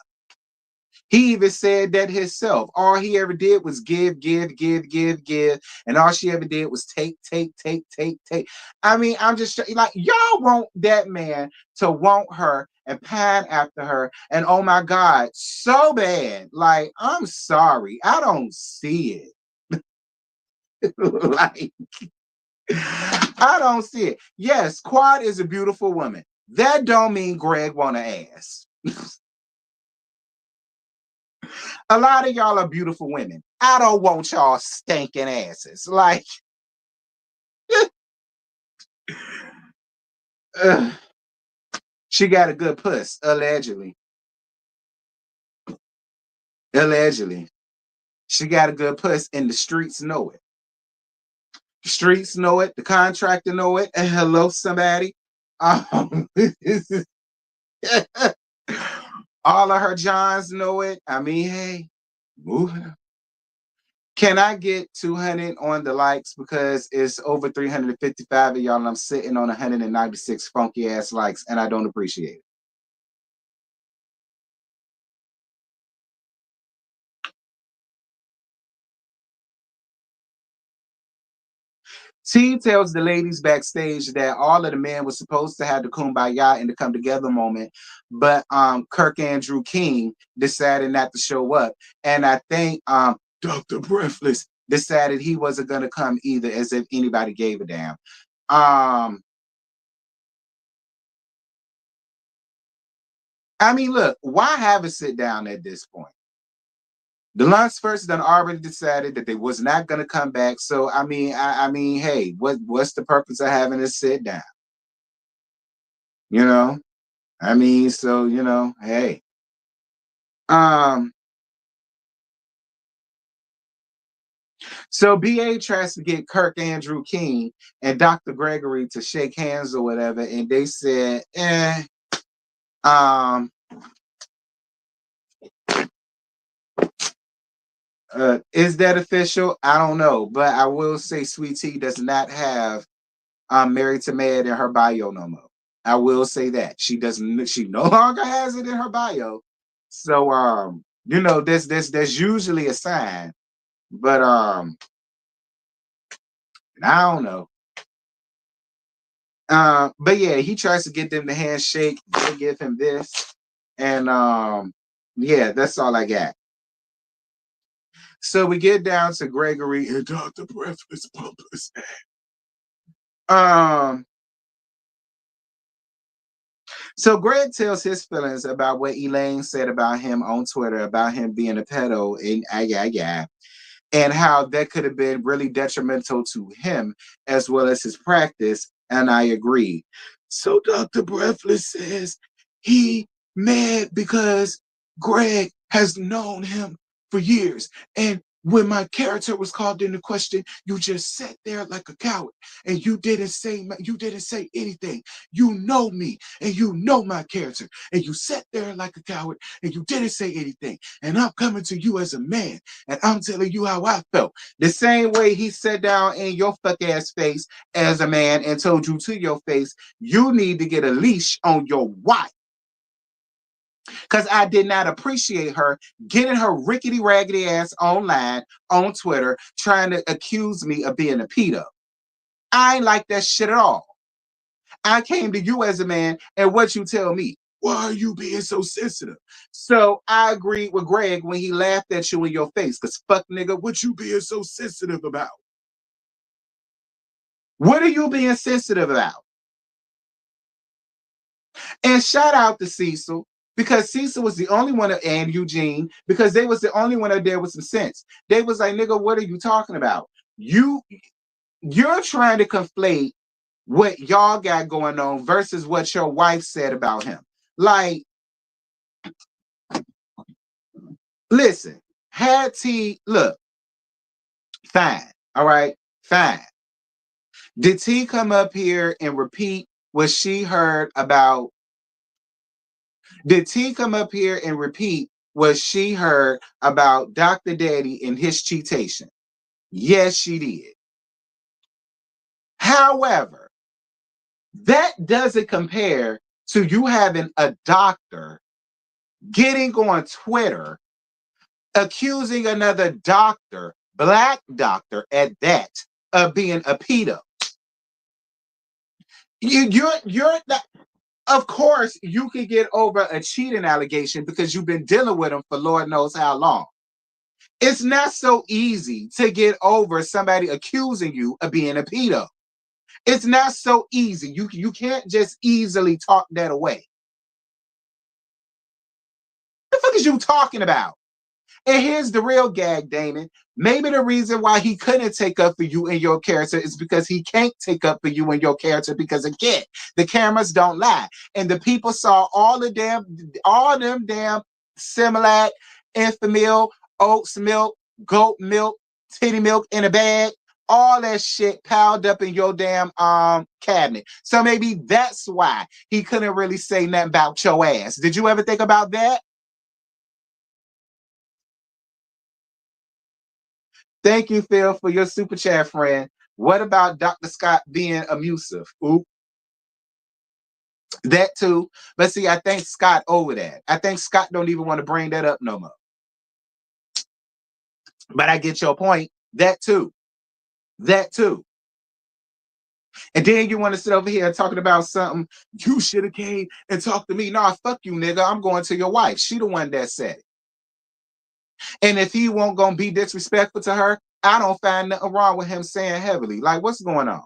He even said that himself. All he ever did was give, give, give, give, give, and all she ever did was take, take, take, take, take. I mean, I'm just like y'all want that man to want her and pine after her, and oh my God, so bad. Like I'm sorry, I don't see it. Like I don't see it. Yes, Quad is a beautiful woman. That don't mean Greg want to ass. A lot of y'all are beautiful women. I don't want y'all stinking asses. Like, she got a good puss, allegedly. Allegedly. She got a good puss, and the streets know it. The streets know it. The contractor know it. And hello, somebody. This is all of her Johns know it. I mean, hey, moving. Can I get 200 on the likes because it's over 355 of y'all and I'm sitting on 196 funky ass likes and I don't appreciate it. T tells the ladies backstage that all of the men were supposed to have the kumbaya and the come together moment, but Kirk Andrew King decided not to show up. And I think Dr. Breathless decided he wasn't gonna come either, as if anybody gave a damn. I mean, look, why have a sit down at this point? The lunch first done already decided that they was not going to come back. So I mean, hey, what's the purpose of having a sit down? You know, I mean, so hey, um, so BA tries to get Kirk Andrew King and Dr. Gregory to shake hands or whatever, and they said, um, is that official? I don't know, but I will say Sweet Tea does not have Married to Mad in her bio no more. I will say that she doesn't. She no longer has it in her bio. So that's usually a sign. But I don't know. But yeah, he tries to get them to handshake. They give him this, and yeah, that's all I got. So we get down to Gregory and Dr. Breathless Pumpers. Um, So Greg tells his feelings about what Elaine said about him on Twitter, about him being a pedo, and and how that could have been really detrimental to him as well as his practice. And I agree. So Dr. Breathless says he mad because Greg has known him for years. And when my character was called into question, you just sat there like a coward and you didn't say anything. You know me and you know my character, and you sat there like a coward and you didn't say anything. And I'm coming to you as a man and I'm telling you how I felt. The same way he sat down in your fuck ass face as a man and told you to your face, you need to get a leash on your wife. Because I did not appreciate her getting her rickety raggedy ass online on Twitter trying to accuse me of being a pedo. I ain't like that shit at all. I came to you as a man, and what you tell me? Why are you being so sensitive? So I agreed with Greg when he laughed at you in your face. Because fuck nigga, what you being so sensitive about? What are you being sensitive about? And shout out to Cecil, because Cecil was the only one, and Eugene, because they was the only one out there with some sense. They was like, nigga, what are you talking about? You're trying to conflate what y'all got going on versus what your wife said about him. Like, listen, had T, look, fine, all right, fine. Did T come up here and repeat what she heard about? Did T come up here and repeat what she heard about Dr. Daddy and his cheatation? Yes, she did. However, that doesn't compare to you having a doctor getting on Twitter accusing another doctor, black doctor at that, of being a pedo. You're not, of course you can get over a cheating allegation because you've been dealing with them for Lord knows how long. It's not so easy to get over somebody accusing you of being a pedo. It's not so easy. You can't just easily talk that away. What the fuck is you talking about? And here's the real gag, Damon. Maybe the reason why he couldn't take up for you and your character is because he can't take up for you and your character because, again, the cameras don't lie. And the people saw all them damn Similac, Enfamil, oats milk, goat milk, titty milk in a bag, all that shit piled up in your damn cabinet. So maybe that's why he couldn't really say nothing about your ass. Did you ever think about that? Thank you, Phil, for your super chat, friend. What about Dr. Scott being abusive? Oop, that too. But see, I think Scott over that. I think Scott don't even want to bring that up no more. But I get your point. That too. That too. And then you want to sit over here talking about something you should have came and talked to me. Nah, fuck you, nigga. I'm going to your wife. She the one that said it. And if he won't gonna be disrespectful to her, I don't find nothing wrong with him saying heavily. Like, what's going on?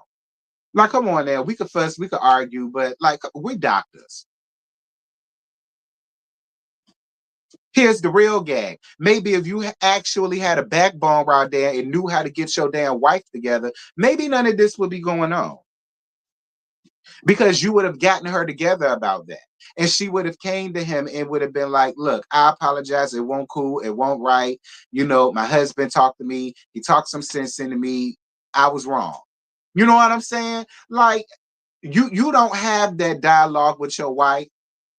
Like, come on now. We could fuss, we could argue, but like we're doctors. Here's the real gag. Maybe if you actually had a backbone right there and knew how to get your damn wife together, maybe none of this would be going on. Because you would have gotten her together about that. And she would have came to him and would have been like, look, I apologize. It won't cool. It won't right. You know, my husband talked to me. He talked some sense into me. I was wrong. You know what I'm saying? Like, you don't have that dialogue with your wife.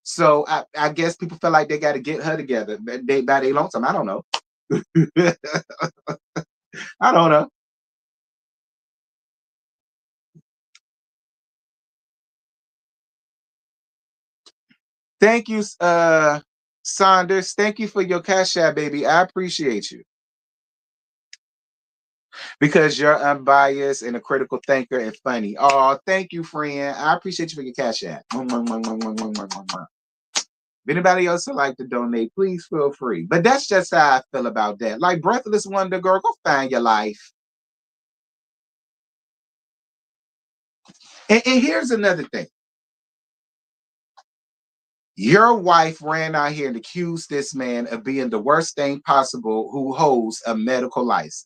So I guess people feel like they got to get her together by their lonesome. I don't know. I don't know. Thank you, Saunders. Thank you for your cash app, baby. I appreciate you because you're unbiased and a critical thinker and funny. Oh, thank you, friend. I appreciate you for your cash app. If anybody else would like to donate, please feel free. But that's just how I feel about that. Like Breathless Wonder Girl, go find your life. And here's another thing. Your wife ran out here and accused this man of being the worst thing possible who holds a medical license.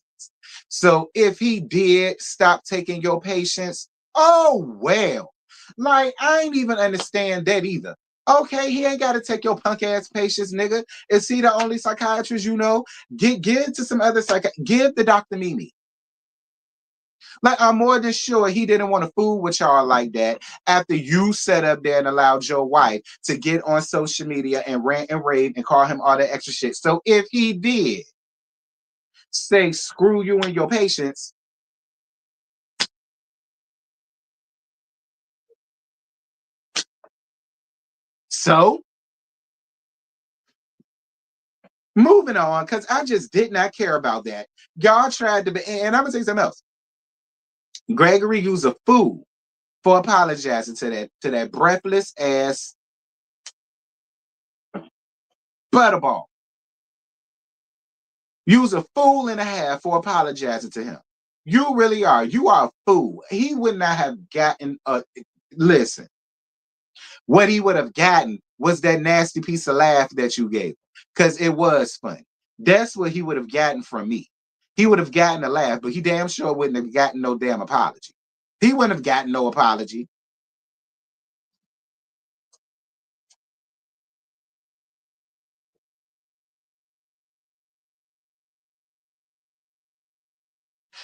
So if he did stop taking your patients, oh well. Like, I ain't even understand that either. Okay, he ain't got to take your punk ass patients, nigga. Is he the only psychiatrist you know? Give to some other give the Dr. Mimi. Like, I'm more than sure he didn't want to fool with y'all like that after you sat up there and allowed your wife to get on social media and rant and rave and call him all that extra shit. So if he did say screw you and your patients, so moving on, because I just did not care about that. Y'all tried to be, and I'm gonna say something else. Gregory used a fool for apologizing to that breathless ass butterball. Use a fool and a half for apologizing to him. You really are. You are a fool. He would not have gotten a listen. What he would have gotten was that nasty piece of laugh that you gave, because it was funny. That's what he would have gotten from me. He would have gotten a laugh, but he damn sure wouldn't have gotten no damn apology. He wouldn't have gotten no apology.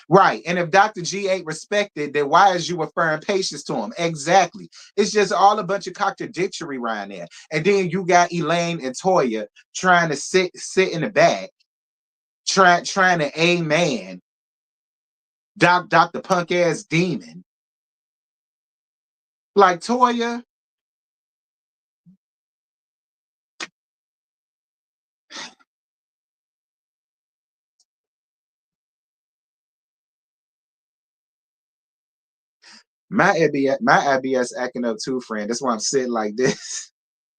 Right. And if Dr. G ain't respected, then why is you referring patients to him? Exactly. It's just all a bunch of contradictory around there. And then you got Elaine and Toya trying to sit in the back, trying to amen Dr. Punk ass demon. Like Toya, my IBS acting up too, friend. That's why I'm sitting like this.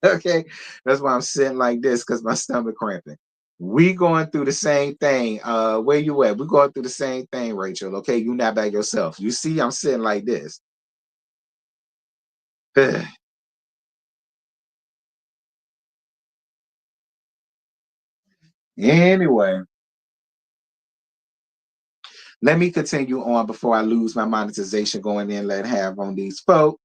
Okay. That's why I'm sitting like this, because my stomach cramping. We going through the same thing. Where you at? We going through the same thing, Rachel. Okay, you not by yourself. You see, I'm sitting like this. Anyway, let me continue on before I lose my monetization going in. Let have on these folks.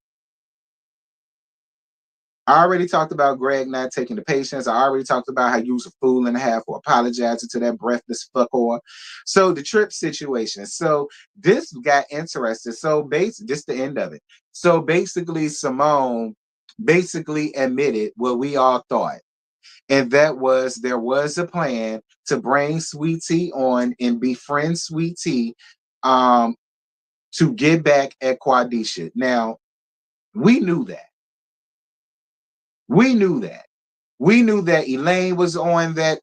I already talked about Greg not taking the patience. I already talked about how you was a fool and a half for apologizing to that breathless fucker. So the trip situation. So this got interesting. So basically, this the end of it. So basically, Simone basically admitted what we all thought. And that was there was a plan to bring Sweet Tea on and befriend Sweet Tea to get back at Quadisha. Now, we knew that. We knew that. We knew that Elaine was on that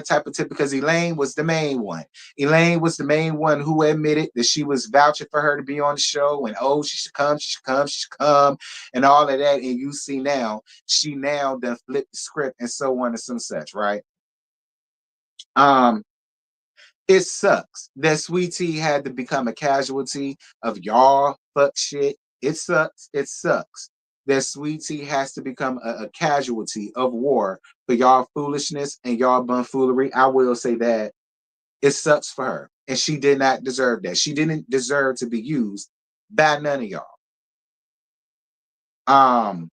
type of tip because Elaine was the main one. Elaine was the main one who admitted that she was vouching for her to be on the show and oh, she should come, she should come, she should come, and all of that. And you see now, she now done flipped the script and so on and some such, right? Um, it sucks that Sweet Tea had to become a casualty of y'all fuck shit. It sucks. It sucks that Sweet Tea has to become a casualty of war for y'all foolishness and y'all bumfoolery. I will say that it sucks for her. And she did not deserve that. She didn't deserve to be used by none of y'all. Um,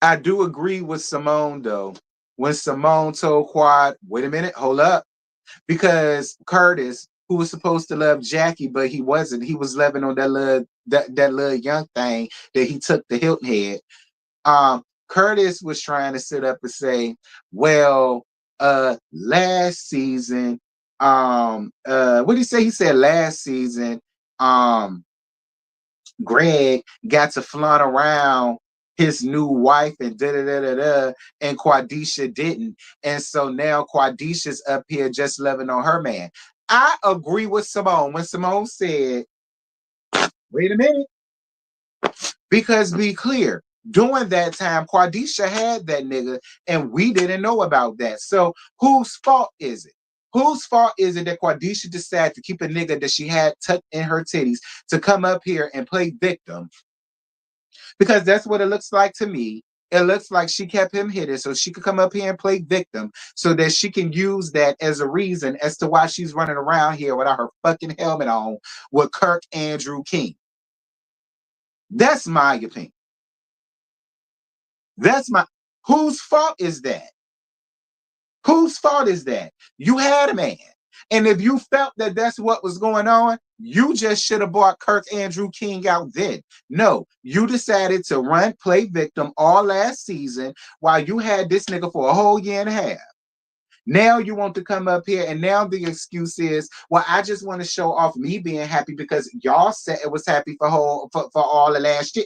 I do agree with Simone though. When Simone told Quad, wait a minute, hold up. Because Curtis, who was supposed to love Jackie, but he wasn't. He was loving on that little young thing that he took the Hilton head. Curtis was trying to sit up and say, well, last season, what did he say? He said last season, Greg got to flaunt around his new wife and da da da da da, and Quadisha didn't. And so now Quadisha's up here just loving on her man. I agree with Simone when Simone said, wait a minute, because be clear, during that time, Quadisha had that nigga, and we didn't know about that. So whose fault is it? Whose fault is it that Quadisha decided to keep a nigga that she had tucked in her titties to come up here and play victim? Because that's what it looks like to me. It looks like she kept him hidden so she could come up here and play victim so that she can use that as a reason as to why she's running around here without her fucking helmet on with Kirk Andrew King. That's my opinion. That's my whose fault is that? Whose fault is that? You had a man. And if you felt that that's what was going on, you just should have brought Kirk Andrew King out then. No, you decided to run, play victim all last season while you had this nigga for a whole year and a half. Now you want to come up here, and now the excuse is, well, I just want to show off me being happy because y'all said it was happy for all the last year.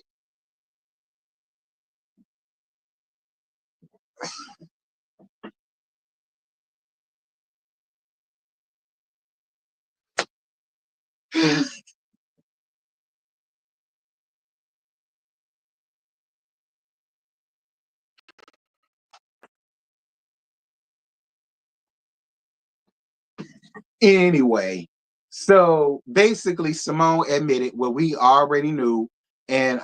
Anyway, so basically Simone admitted what we already knew, and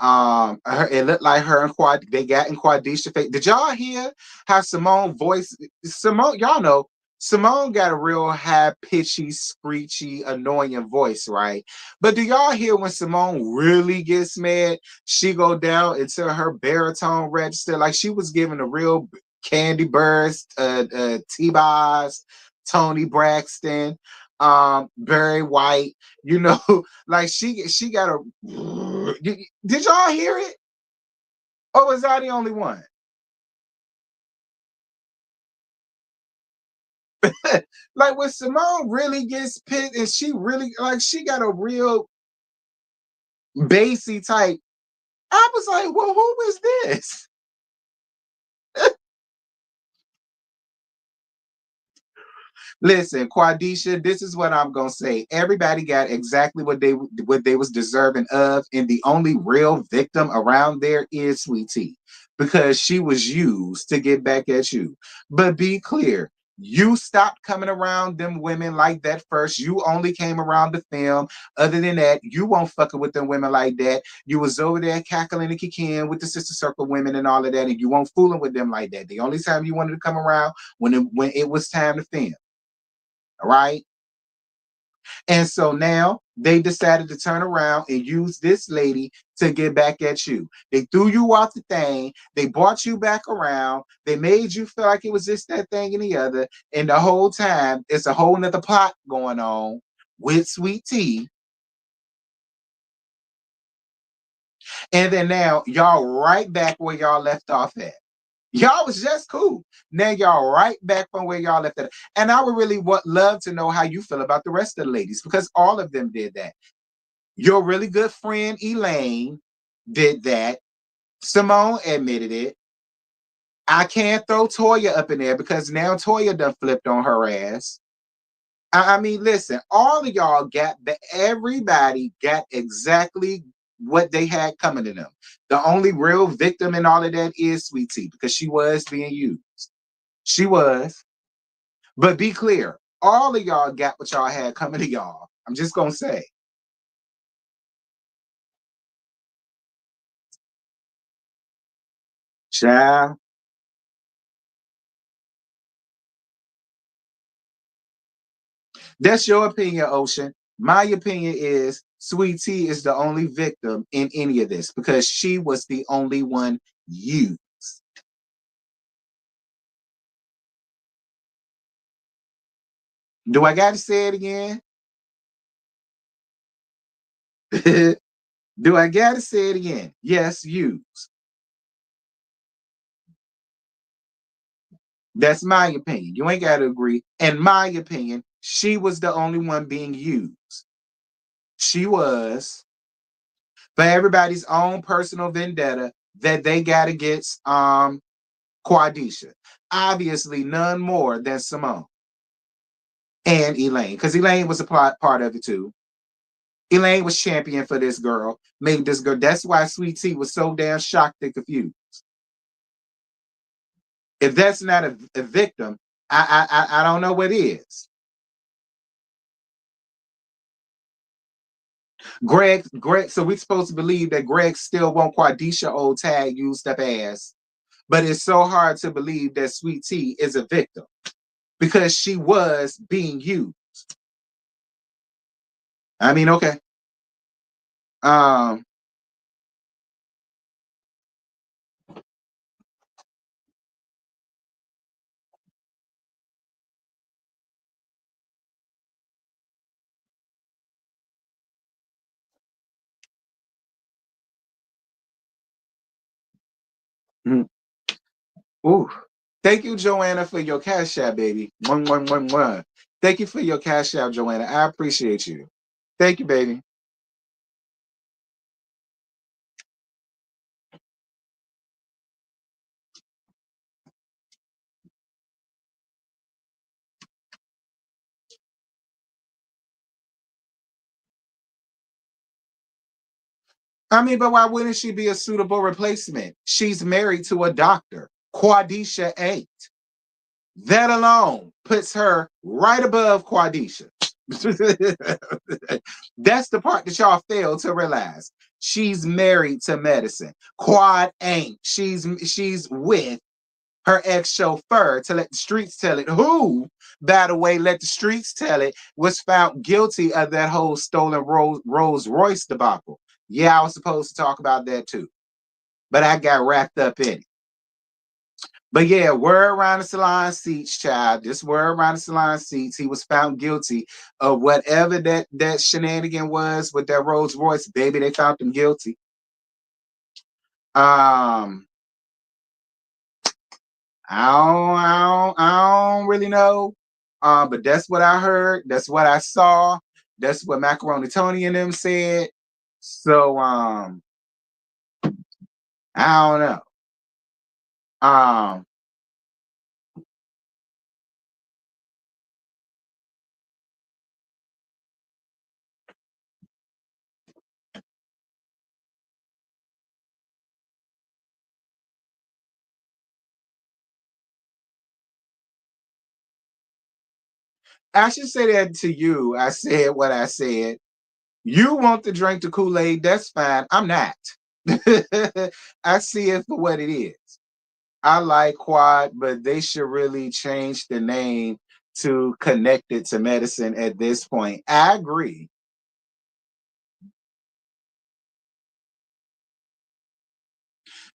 it looked like her and Quad they got in Quadisha face. Did y'all hear how Simone voice Simone? Y'all know Simone got a real high pitchy, screechy, annoying voice, right? But do y'all hear when Simone really gets mad? She go down into her baritone register, like she was giving a real Candy Burst, T-Boz, Tony Braxton, Barry White, you know, like she got a did y'all hear it? Or was I the only one? Like when Simone really gets pissed and she really like she got a real bassy type. I was like, well, who is this? Listen, Quadisha, this is what I'm gonna say. Everybody got exactly what they was deserving of, and the only real victim around there is Sweet Tea, because she was used to get back at you. But be clear, you stopped coming around them women like that first. You only came around the film. Other than that, you won't fucking with them women like that. You was over there cackling and kicking with the sister circle women and all of that, and you won't fooling with them like that. The only time you wanted to come around when it was time to film. All right. And so now they decided to turn around and use this lady to get back at you. They threw you off the thing. They brought you back around. They made you feel like it was this, that thing, and the other. And the whole time, it's a whole nother plot going on with Sweet Tea. And then now y'all right back where y'all left off at. Y'all was just cool. Now y'all right back from where y'all left at. And I would really love to know how you feel about the rest of the ladies, because all of them did that. Your really good friend Elaine did that. Simone admitted it. I can't throw Toya up in there because now Toya done flipped on her ass. I mean, listen, all of y'all everybody got exactly what they had coming to them. The only real victim in all of that is Sweet Tea, because she was being used. She was. But be clear, all of y'all got what y'all had coming to y'all. I'm just going to say. Child. That's your opinion, Ocean. My opinion is Sweet Tea is the only victim in any of this because she was the only one used. Do I got to say it again? Do I got to say it again? Yes, used. That's my opinion. You ain't got to agree. In my opinion, she was the only one being used. She was, for everybody's own personal vendetta that they got against Quadisha. Obviously, none more than Simone and Elaine, because Elaine was a part of it too. Elaine was champion for this girl, made this girl. That's why Sweet Tea was so damn shocked and confused. If that's not a victim, I don't know what is. Greg. So we supposed to believe that Greg still want Quadisha old tag used up ass, but it's so hard to believe that Sweet Tea is a victim because she was being used. I mean, okay. Um, ooh. Thank you, Joanna, for your cash app, baby. One. Thank you for your cash app, Joanna. I appreciate you. Thank you, baby. I mean, but why wouldn't she be a suitable replacement? She's married to a doctor. Quadisha ain't. That alone puts her right above Quadisha. That's the part that y'all fail to realize. She's married to medicine. Quad ain't. She's with her ex-chauffeur, to let the streets tell it, who, by the way, let the streets tell it, was found guilty of that whole stolen Rolls Royce debacle. Yeah, I was supposed to talk about that too, but I got wrapped up in it. But yeah, word around the salon seats, child. This word around the salon seats. He was found guilty of whatever that shenanigan was with that Rolls Royce. Baby, they found him guilty. Um, I don't really know. But that's what I heard. That's what I saw. That's what Macaroni Tony and them said. So I don't know. Um, I should say that to you. I said what I said. You want to drink the Kool-Aid, that's fine. I'm not. I see it for what it is. I like Quad, but they should really change the name to connect it to medicine at this point. I agree.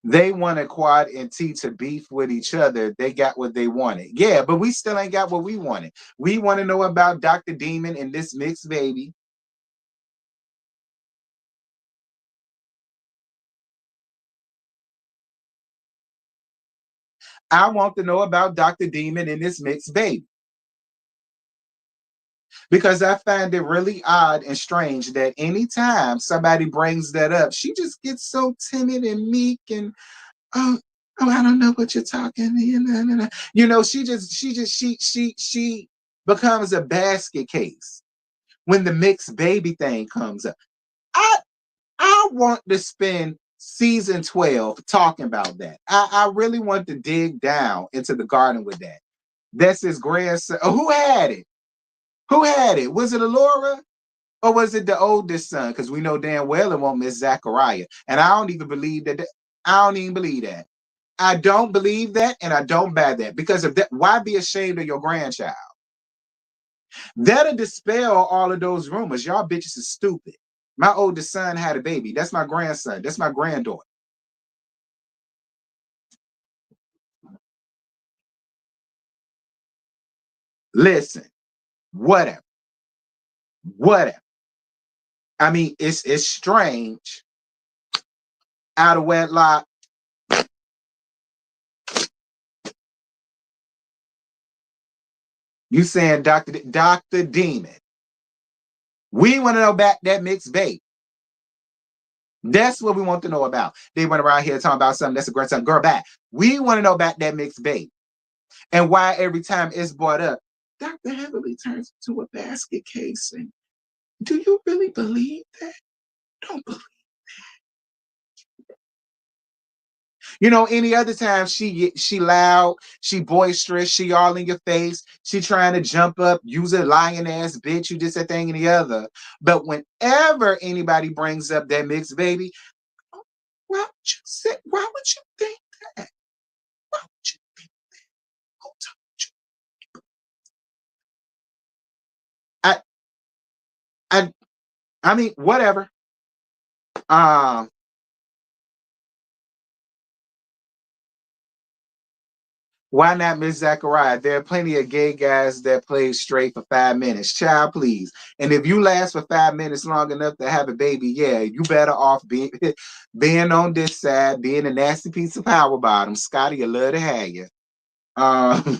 They wanted Quad and T to beef with each other. They got what they wanted. Yeah, but we still ain't got what we wanted. We want to know about Dr. Demon and this mixed baby. I want to know about Dr. Demon and this mixed baby. Because I find it really odd and strange that anytime somebody brings that up, she just gets so timid and meek and oh, I don't know what you're talking. You know, she becomes a basket case when the mixed baby thing comes up. I I want to spend season 12 talking about that. I really want to dig down into the garden with that. That's his grandson. Who had it? Who had it? Was it Alora? Or was it the oldest son? Because we know damn well it won't miss Zachariah. And I don't even believe that. I don't even believe that. I don't believe that, and I don't buy that. Because of that, why be ashamed of your grandchild? That'll dispel all of those rumors. Y'all bitches is stupid. My oldest son had a baby. That's my grandson. That's my granddaughter. Listen, whatever. Whatever. I mean, it's strange. Out of wedlock. You saying Dr. Demon. We want to know about that mixed bait. That's what we want to know about. They went around here talking about something that's a great something. Girl, back. We want to know about that mixed bait. And why every time it's brought up, Dr. Heatherly turns into a basket case. And do you really believe that? Don't believe. You know, any other time she loud, she boisterous, she all in your face, she trying to jump up, use a lion ass bitch, you just that thing and the other. But whenever anybody brings up that mixed baby, why would you say? Why would you think that? Why would you think that? I I mean, whatever. Um, why not Miss Zachariah? There are plenty of gay guys that play straight for 5 minutes. Child, please. And if you last for 5 minutes long enough to have a baby, yeah, you better off being being on this side, being a nasty piece of power bottom. Scotty, I love to have you. Um,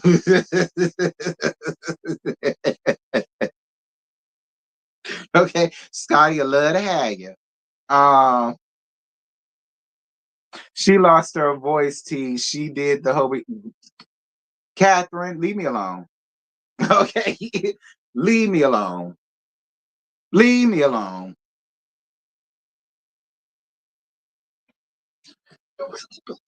okay, Scotty, I love to have you. Um, she lost her voice, T. She did the whole. Catherine, leave me alone. Okay, leave me alone. Leave me alone. You really don't.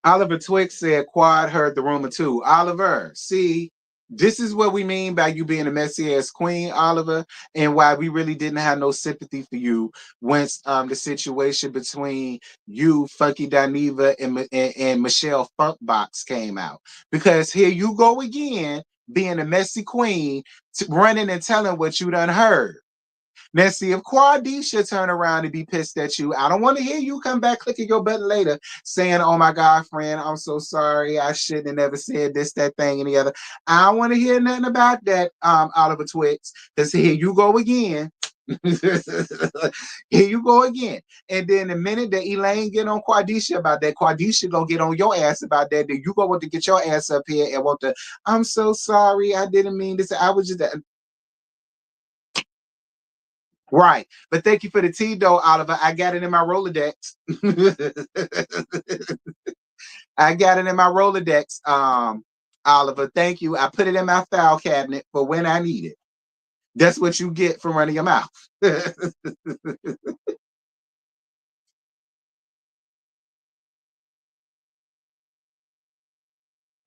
Oliver Twix said Quad heard the rumor too. Oliver, see, this is what we mean by you being a messy ass queen, Oliver, and why we really didn't have no sympathy for you once the situation between you, Funky Dineva, and Michelle Funkbox came out. Because here you go again, being a messy queen, running and telling what you done heard. Now, see, if Quadisha turn around and be pissed at you, I don't want to hear you come back clicking your button later saying, oh my God, friend, I'm so sorry. I shouldn't have never said this, that thing, and the other. I don't want to hear nothing about that, Oliver Twix, because here you go again. Here you go again. And then the minute that Elaine get on Quadisha about that, Quadisha gonna get on your ass about that. Then you gonna want to get your ass up here and want to, I'm so sorry. I didn't mean this. I was just right. But thank you for the tea, though, Oliver. I got it in my Rolodex. I got it in my Rolodex, Oliver. Thank you. I put it in my file cabinet for when I need it. That's what you get from running your mouth.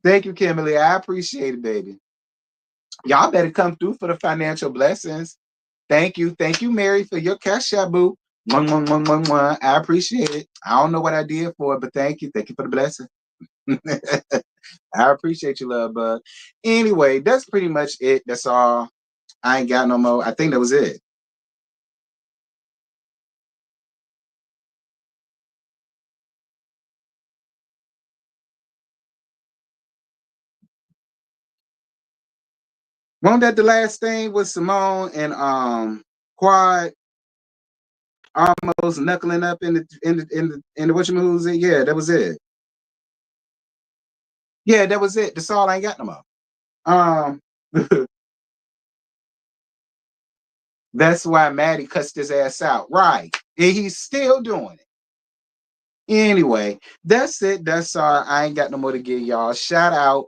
Thank you, Kimberly. I appreciate it, baby. Y'all better come through for the financial blessings. Thank you. Thank you, Mary, for your cash out, boo. Mwah, mwah, mwah, mwah, mwah. I appreciate it. I don't know what I did for it, but thank you. Thank you for the blessing. I appreciate you, love bug. Anyway, that's pretty much it. That's all. I ain't got no more. I think that was it. Wasn't that the last thing with Simone and Quad almost knuckling up in the whatchamacallit? Yeah, that was it. Yeah, that was it. That's all. I ain't got no more. Um, that's why Maddie cussed his ass out. Right. And he's still doing it. Anyway, that's it. That's all. I ain't got no more to give y'all. Shout out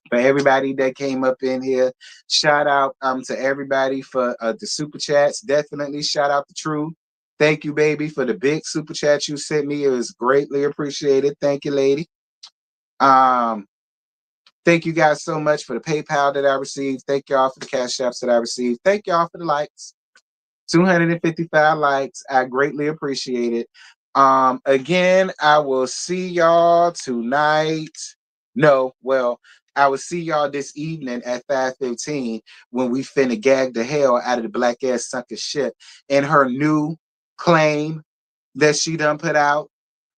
for everybody that came up in here. Shout out to everybody for the super chats. Definitely shout out to True. Thank you, baby, for the big super chat you sent me. It was greatly appreciated. Thank you, lady. Um, thank you guys so much for the PayPal that I received. Thank y'all for the cash apps that I received. Thank y'all for the likes. 255 likes. I greatly appreciate it. Again, I will see y'all tonight. No, well, I will see y'all this evening at 5:15 when we finna gag the hell out of the black ass sucker shit and her new claim that she done put out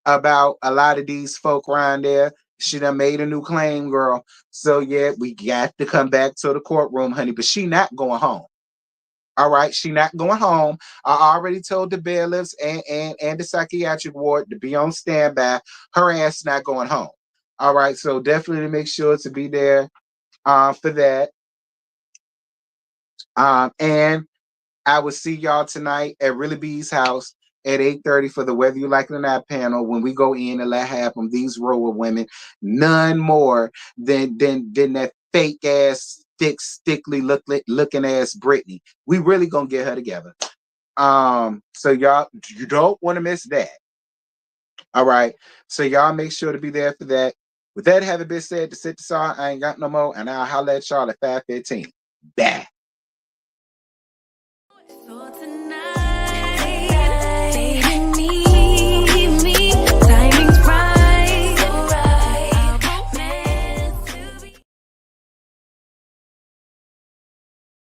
about a lot of these folk around there. She done made a new claim, girl. So yeah, we got to come back to the courtroom, honey. But she not going home. All right, she not going home. I already told the bailiffs and the psychiatric ward to be on standby. Her ass not going home. All right, so definitely make sure to be there for that. And I will see y'all tonight at Really B's house at 8:30 for the Whether You Like It or Not panel when we go in and let happen these row of women, none more than that fake ass stickly looking ass Britney. We really gonna get her together. So y'all, you don't want to miss that. All right. So y'all make sure to be there for that. With that having been said, to sit the song, I ain't got no more, and I'll holler at y'all at 5:15. Bye.